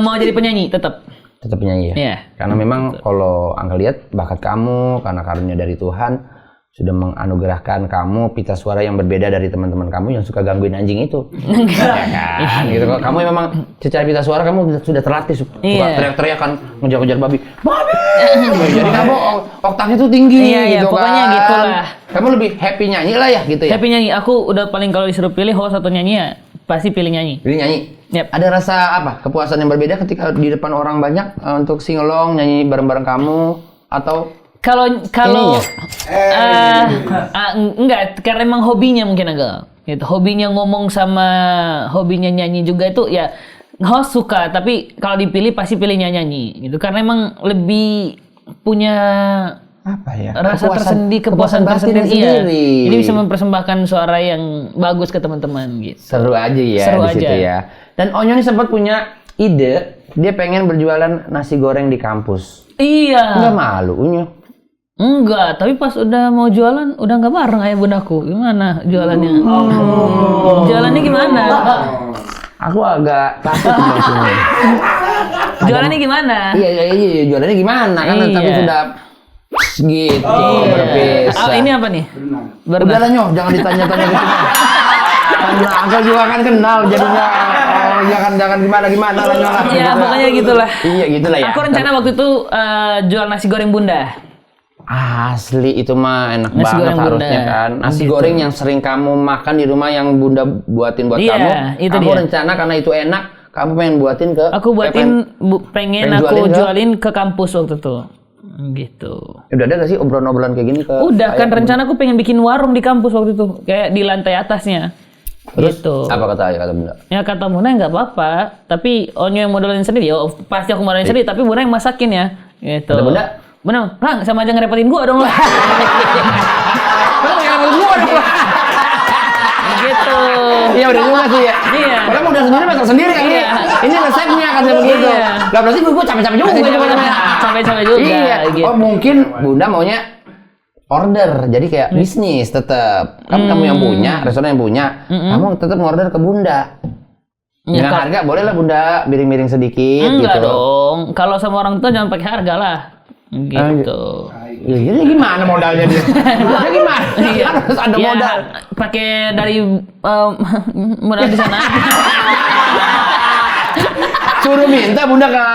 Mau jadi penyanyi tetap penyanyi ya. Iya. Karena memang kalau Angga lihat bakat kamu karena karunia dari Tuhan sudah menganugerahkan kamu pita suara yang berbeda dari teman-teman kamu yang suka gangguin anjing itu. Ya kan? Gitu. Kamu memang secara pita suara kamu sudah terlatih suka teriak-teriak kan ngejar-ngejar babi. Jadi kamu oktaknya tuh tinggi gitu pokoknya kan. gitulah. Kamu lebih happy nyanyi lah ya gitu ya. Happy nyanyi. Aku udah paling kalau disuruh pilih host atau nyanyi ya pasti pilih nyanyi. Pilih nyanyi. Yep. Ada rasa apa? Kepuasan yang berbeda ketika di depan orang banyak untuk singelong nyanyi bareng-bareng kamu atau kalau enggak karena emang hobinya mungkin agak gitu. Hobinya ngomong sama hobinya nyanyi juga itu ya host suka, tapi kalau dipilih pasti pilih nyanyi gitu karena emang lebih punya apa ya? Rasa kepuasan tersendiri. Jadi bisa mempersembahkan suara yang bagus ke teman-teman gitu. Seru aja ya Seru di aja. situ ya. Dan Onyo nih sempat punya ide, dia pengen berjualan nasi goreng di kampus. Iya. Enggak malu, Onyo? Enggak, tapi pas udah mau jualan udah nggak bareng ayah bundaku. Gimana jualannya? Jualannya gimana? Aku agak takut maksudnya. Jualannya gimana? Iya, jualannya gimana kan tapi sudah gitu berpisah. Ini apa nih? Berenang. Udah lah Nyoh, jangan ditanya-tanya gitu. Karena Angga juga kan kenal jadinya jangan gimana lah Nyoh. Ya pokoknya gitulah. Iya gitulah ya. Aku rencana waktu itu jual nasi goreng Bunda. Asli itu mah enak Nasi banget goreng harusnya Bunda. kan. Nasi goreng yang sering kamu makan di rumah yang Bunda buatin buat kamu. Itu kamu dia. rencana karena itu enak, kamu pengen buatin ke Aku buatin pengen aku jualin ke kampus waktu itu. Gitu. Udah ada gak sih obrolan-obrolan kayak gini ke Udah kan rencana aku pengen bikin warung di kampus waktu itu, kayak di lantai atasnya. Terus gitu. apa kata Bunda? Ya kata Bunda nggak apa-apa, tapi Onyo yang modalin sendiri ya pasti aku modalin sendiri, tapi Bunda yang masakin ya. Gitu. Kata Bunda? Bener, Lang sama aja ngerepotin gua dong lah. Kamu yang gua dong lah. Gitu. Iya udah juga sih ya. Iya. Padahal udah sendiri masak sendiri kan Iya. Ini resepnya kan begitu. Iya. Lah berarti gua capek-capek juga Capek-capek juga. Iya. Gitu. Oh mungkin Bunda maunya order, jadi kayak bisnis tetap. Kamu yang punya, restoran yang punya, kamu tetap ngorder ke Bunda. Dengan harga boleh lah Bunda miring-miring sedikit Enggak gitu. dong. Kalau sama orang tua jangan pakai harga lah. Gitu. Ya, jadi gimana modalnya dia? Ya gimana? Harus ada Ya, modal. pakai dari modal di sana. Suruh minta Bunda ke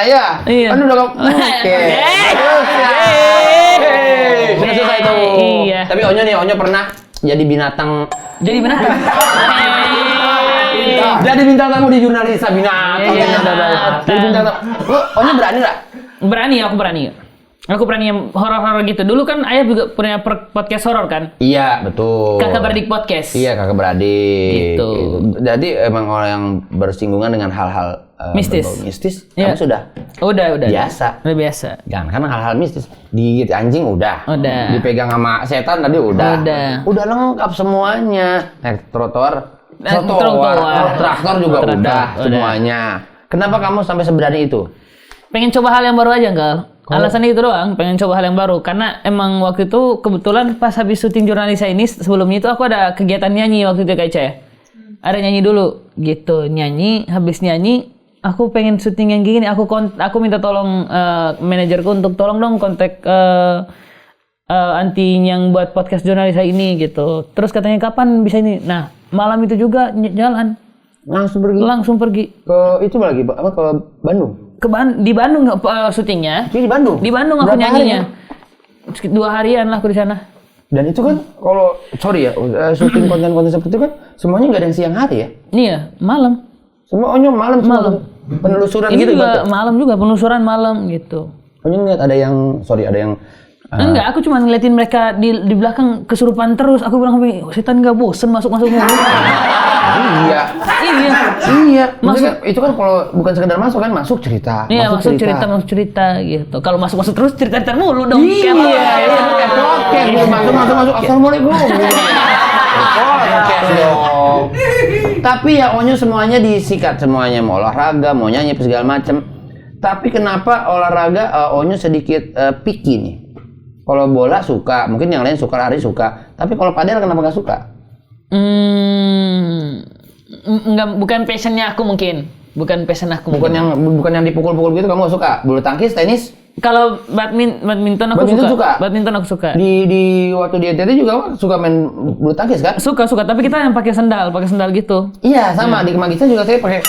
ayah. Iya. Kan udah oke. Sudah selesai itu. Iya. Tapi Onyo pernah jadi binatang. Jadi benar. Jadi bintang tamu di Jurnalisa binatang. Iya, Jadi bintang tamu. Onyo berani nggak? Berani, aku berani. Aku berani yang horor-horor gitu. Dulu kan ayah juga punya podcast horor kan? Iya, betul. Kakak beradik podcast. Iya, kakak beradik. Gitu. Jadi emang orang yang bersinggungan dengan hal-hal mistis. berbau mistis. Iya. Kamu sudah Udah. biasa. Udah biasa. Jangan kan hal-hal mistis. Digigit anjing udah. Udah. Dipegang sama setan tadi udah. Udah. Lengkap semuanya. Naik trotoar. Trotoar. Traktor juga Traktor, udah udah. semuanya. Kenapa kamu sampai seberani itu? Pengen coba hal yang baru aja, Gal. Alasannya itu doang, pengen coba hal yang baru. Karena emang waktu itu kebetulan pas habis syuting Jurnalisa ini, sebelumnya itu aku ada kegiatan nyanyi waktu itu Kak Ica ya. Ada nyanyi dulu, gitu. Nyanyi, habis nyanyi, aku pengen syuting yang gini. Aku minta tolong manajerku untuk tolong dong kontak anti yang buat podcast Jurnalisa ini gitu. Terus katanya kapan bisa ini? Nah, malam itu juga jalan. Langsung pergi ke itu lagi apa ke Bandung. Di Bandung syutingnya. Di Bandung. Di Bandung aku Berapa nyanyinya. hari? 2 harian lah aku di sana. Dan itu kan kalau sorry ya syuting konten-konten seperti itu kan semuanya nggak ada yang siang hari ya. Iya, malam. Semuanya malam. Penelusuran Ini gitu juga malam juga, penelusuran malam gitu. Onyo ngeliat ada yang Enggak, aku cuma ngeliatin mereka di belakang kesurupan terus. Aku bilang, setan nggak bosen masuk-masuk mulu. Iya. Maksudnya itu kan kalau bukan sekedar masuk kan masuk cerita. Iya, masuk cerita gitu. Kalau masuk terus cerita mulu dong. Iya. Podcast gitu masuk. Assalamualaikum. Podcast dong. Tapi ya Onyo semuanya disikat semuanya, mau olahraga, mau nyanyi segala macem. Tapi kenapa olahraga Onyo sedikit picky nih? Kalau bola suka, mungkin yang lain suka lari suka. Tapi kalau padel kenapa nggak suka? Enggak, bukan passionnya aku mungkin. Bukan yang dipukul-pukul gitu kamu nggak suka? Bulu tangkis, tenis? Kalau badminton aku suka. Badminton aku suka. Di waktu di NTT juga suka main bulu tangkis kan? Suka, tapi kita yang pakai sendal gitu. Iya, sama di Kemanggisan juga saya pakai.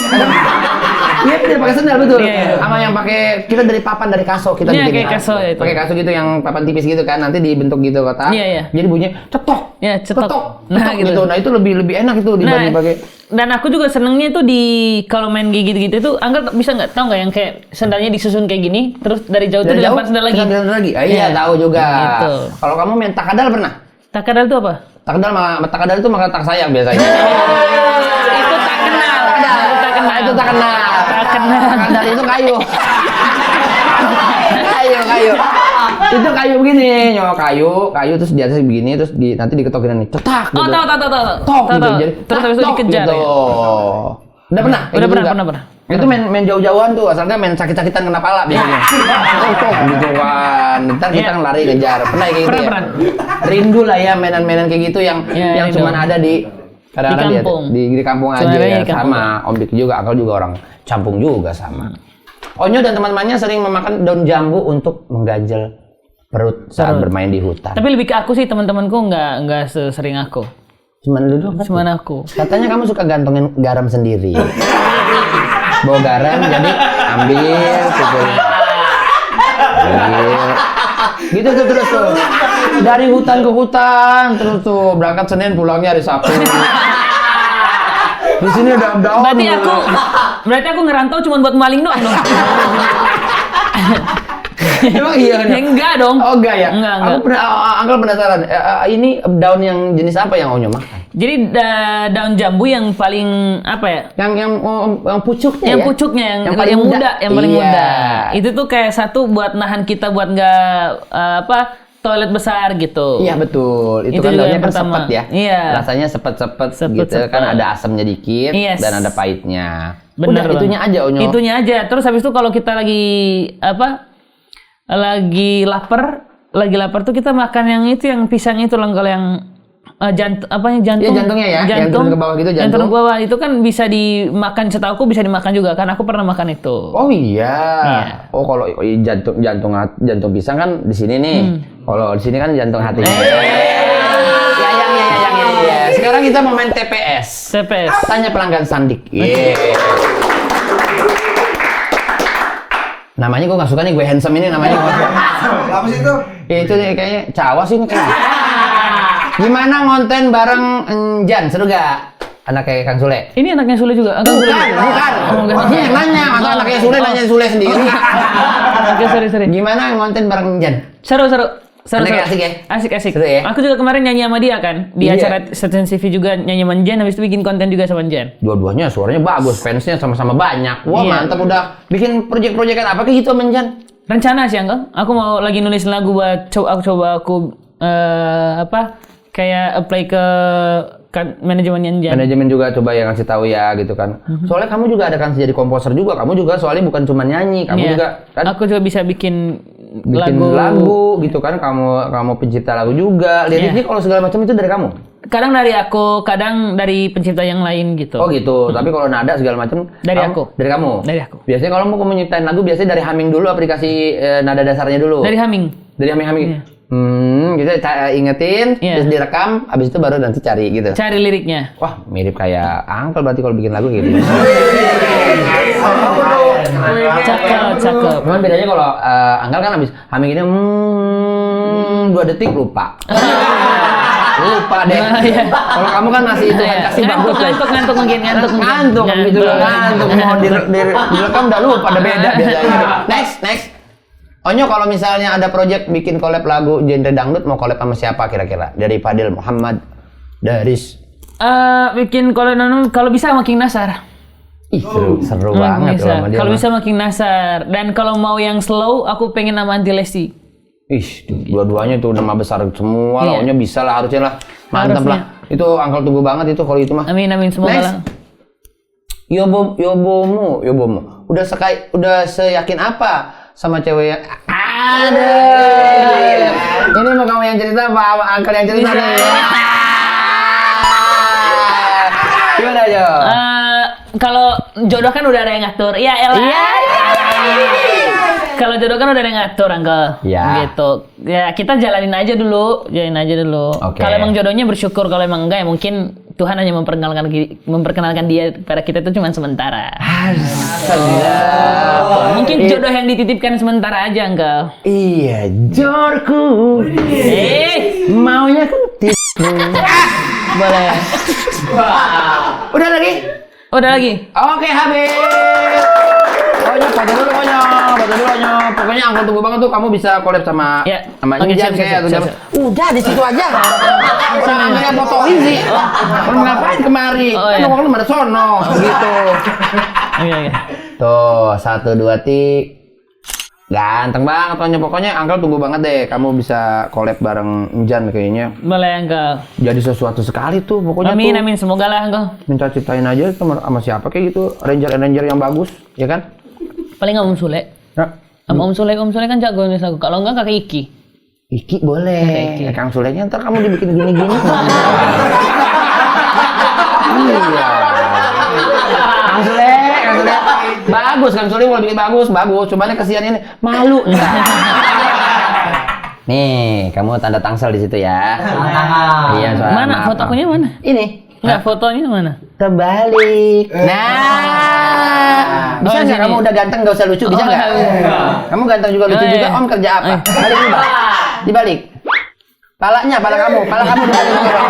Iya, tidak pakai sendal betul. Iya. Sama yang pakai kita dari papan dari kaso kita Iya, bikin. kayak kaso ya itu. Pakai kaso gitu yang papan tipis gitu kan, nanti dibentuk gitu kotak. Iya. Jadi bunyinya cetok. Iya, cetok. Nah, gitu. Nah, itu lebih enak itu dibanding pakai. Dan aku juga senengnya itu kalau main gitu-gitu itu, Angga bisa nggak tahu nggak yang kayak sendalnya disusun kayak gini, terus dari jauh itu dilempar sendal lagi. Iya, tahu juga. Gitu. Kalau kamu main takadal pernah? Takadal itu apa? Takadal itu makan tak sayang biasanya. Itu tak kenal. Itu tak kenal. Takadal itu kayu. kayu. Itu kayu begini, nyok kayu terus di atas begini terus nanti diketokin nih, cetak gitu. Tahu. Tok gitu. Jadi terus habis itu dikejar. Gitu. Udah pernah? Pernah. Itu main jauh-jauhan tuh, asalnya main sakit-sakitan kena pala biasanya. Tok gitu kan. Ntar kita lari ngejar. Pernah kayak gitu ya? Pernah. Rindu lah ya mainan-mainan kayak gitu yang cuma ada di kadang-kadang di kampung aja ya. Sama Om Dik juga, Akal juga orang Campung juga sama. Onyo dan teman-temannya sering memakan daun jambu untuk mengganjal perut saat bermain di hutan. Tapi lebih ke aku sih, teman-temanku nggak sesering aku. Cuman aku. Katanya kamu suka gantungin garam sendiri. Bawa garam jadi ambil gitu tuh terus tuh. Dari hutan ke hutan terus tuh berangkat Senin pulangnya hari Sabtu. Di sini ada daun. Berarti aku ngerantau cuma buat maling doang dong. Emang iya kan? Enggak dong. Oh enggak ya? Enggak. Uncle penasaran. Ini daun yang jenis apa yang Onyo makan? Jadi daun jambu yang paling apa ya? Yang pucuknya yang ya? Pucuknya yang paling muda, yang paling iya. muda. Itu tuh kayak satu buat nahan kita buat nggak toilet besar gitu. Iya betul. Itu kan daunnya kan sepet ya. Iya. Rasanya sepet gitu kan, ada asamnya dikit dan ada pahitnya. Bener. Udah, itunya aja Onyo. Itunya aja. Terus habis itu kalau kita lagi lapar tuh kita makan yang itu, yang pisang itu loh, kalau yang jantung. Iya, jantungnya ya. Yang turun ke bawah gitu, jantung. Yang turun ke bawah itu kan bisa dimakan, setahuku bisa dimakan juga kan. Aku pernah makan itu. Oh iya. Oh kalau jantung pisang kan di sini nih. Kalau di sini kan jantung hatinya. Ya. Sekarang kita mau main TPS. Tanya pelanggan Sandik. Namanya gue nggak suka nih, gue handsome ini namanya. Apa sih itu? Itu nih kayaknya cawas ini kayaknya. Gimana ngonten bareng Jan, seru gak? Anak kayak Kang Sule. Ini anaknya Sule juga. Bukan. Dia yang nanya, masa anaknya Sule nanya Sule sendiri. Oke, sorry. Gimana ngonten bareng Jan? Seru. Asik ya? Asik. Seru ya? Aku juga kemarin nyanyi sama dia kan. Di acara Stasiun TV juga nyanyi sama Jan, habis itu bikin konten juga sama Jan. Dua-duanya suaranya bagus, fansnya sama-sama banyak. Wah, mantap, udah bikin proyek-proyekan apa kayak gitu sama Jan? Rencana sih, Uncle. Aku mau lagi nulis lagu buat aku kayak apply ke manajemen Jan. Manajemen juga coba ya ngasih tahu ya gitu kan. Soalnya kamu juga ada kan jadi komposer juga. Kamu juga soalnya bukan cuma nyanyi, kamu juga kan. Aku juga bisa bikin lagu gitu kan. Kamu pencipta lagu juga. Liriknya kalau segala macam itu dari kamu. Kadang dari aku, kadang dari pencipta yang lain gitu. Oh gitu. Tapi kalau nada segala macam dari aku. Dari kamu. Dari aku. Biasanya kalau mau nyiptain lagu biasanya dari Humming dulu, aplikasi nada dasarnya dulu. Dari Humming. Dari Humming. ingetin, Iya. terus direkam, abis itu baru nanti cari gitu. Cari liriknya. Wah, mirip kayak Uncle berarti kalau bikin lagu gitu. Cakep. Cuman bedanya kalau Uncle kan abis humming ini 2 detik lupa. Lupa deh. Nah, iya. Kalau kamu kan masih itu kan kasih bagus tuh. Ngantuk mungkin. Ngantuk gitu ngantuk mau direkam udah lupa, udah beda biasanya. Next. Onyo, kalau misalnya ada project bikin collab lagu genre dangdut, mau collab sama siapa kira-kira? Dari Fadil Muhammad Daris. Bikin kalau bisa sama King Nasar. Ih, seru banget Bisa. sama dia. Kalau mah. bisa sama King Nasar. Dan kalau mau yang slow, aku pengen sama Anti Lesti. Ih, dua-duanya tuh nama besar semua lah. Iya. Onyo bisa lah, harusnya lah. Mantap Harusnya. lah. Itu Uncle tunggu banget itu kalau itu mah. Amin semoga Next. lah. Yobomu. Udah seyakin apa sama cewek yang ada? Ini mau kamu yang cerita apa Uncle yang cerita nih? Gimana Jo? Kalau jodoh kan udah ada yang ngatur. Ya elah. Iya. Kalau jodoh kan udah ada yang ngatur, Uncle. Iya. Gitu. Ya kita jalanin aja dulu. Oke. Kalau emang jodohnya bersyukur, kalau emang enggak ya mungkin Tuhan hanya memperkenalkan dia pada kita itu cuma sementara. Mungkin jodoh yang dititipkan sementara aja, Uncle. Iya, jorku. Maunya kutipu. Boleh. Udah lagi? Udah lagi. Oke, habis. Foto dulu. Pokoknya Uncle tunggu banget tuh kamu bisa collab sama Ya. sama Oke, Injan siap, kayak atau siap. siapa. Udah di situ aja. Jangan kayak fotoin sih. Kamu ngapain kemari? Oh, Kan iya. ngomong lu ada sono gitu. Oke. Tuh, 1 2 tik. Ganteng banget Onyo. Pokoknya Uncle tunggu banget deh kamu bisa collab bareng Injan kayaknya. Boleh, Uncle. Jadi sesuatu sekali tuh pokoknya tuh. Amin. Semoga lah, Uncle. Minta ciptain aja sama siapa kayak gitu. Ranger yang bagus, ya kan? Paling Om Sule. Nah, Sama Om Sule kan jago nulis lagu. Kalau enggak Kakak Iki. Iki boleh. Iki. Kang Sulenya ntar kamu dibikin gini-gini. Iya. Kang Sule. Bagus Kang Sule mau bikin bagus. Cuman kesian ini malu. Nih, kamu tanda tangsel di situ ya. Iya, soalnya. Mana? maaf. Fotonya mana? Ini. Enggak, fotonya mana? Terbalik. Nah, bisa Oh, nggak sini. kamu udah ganteng nggak usah lucu, bisa Oh, nggak? iya. Kamu ganteng juga lucu Oh, juga. iya. Om kerja apa? Balik dulu. Dibalik. Pala kamu dibalik dulu.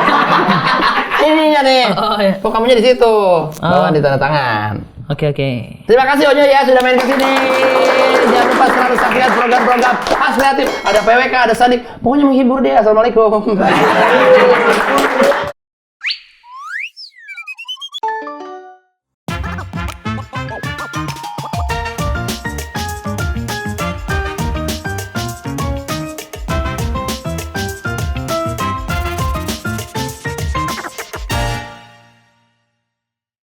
Ininya nih. Oh, iya. Kok kamunya di situ? Bawa di tanda tangan. Oke. Terima kasih Onyo ya sudah main ke sini. Jangan lupa selalu saksikan program-program As Kreatif. Ada PWK, ada Sadik. Pokoknya menghibur deh. Assalamualaikum.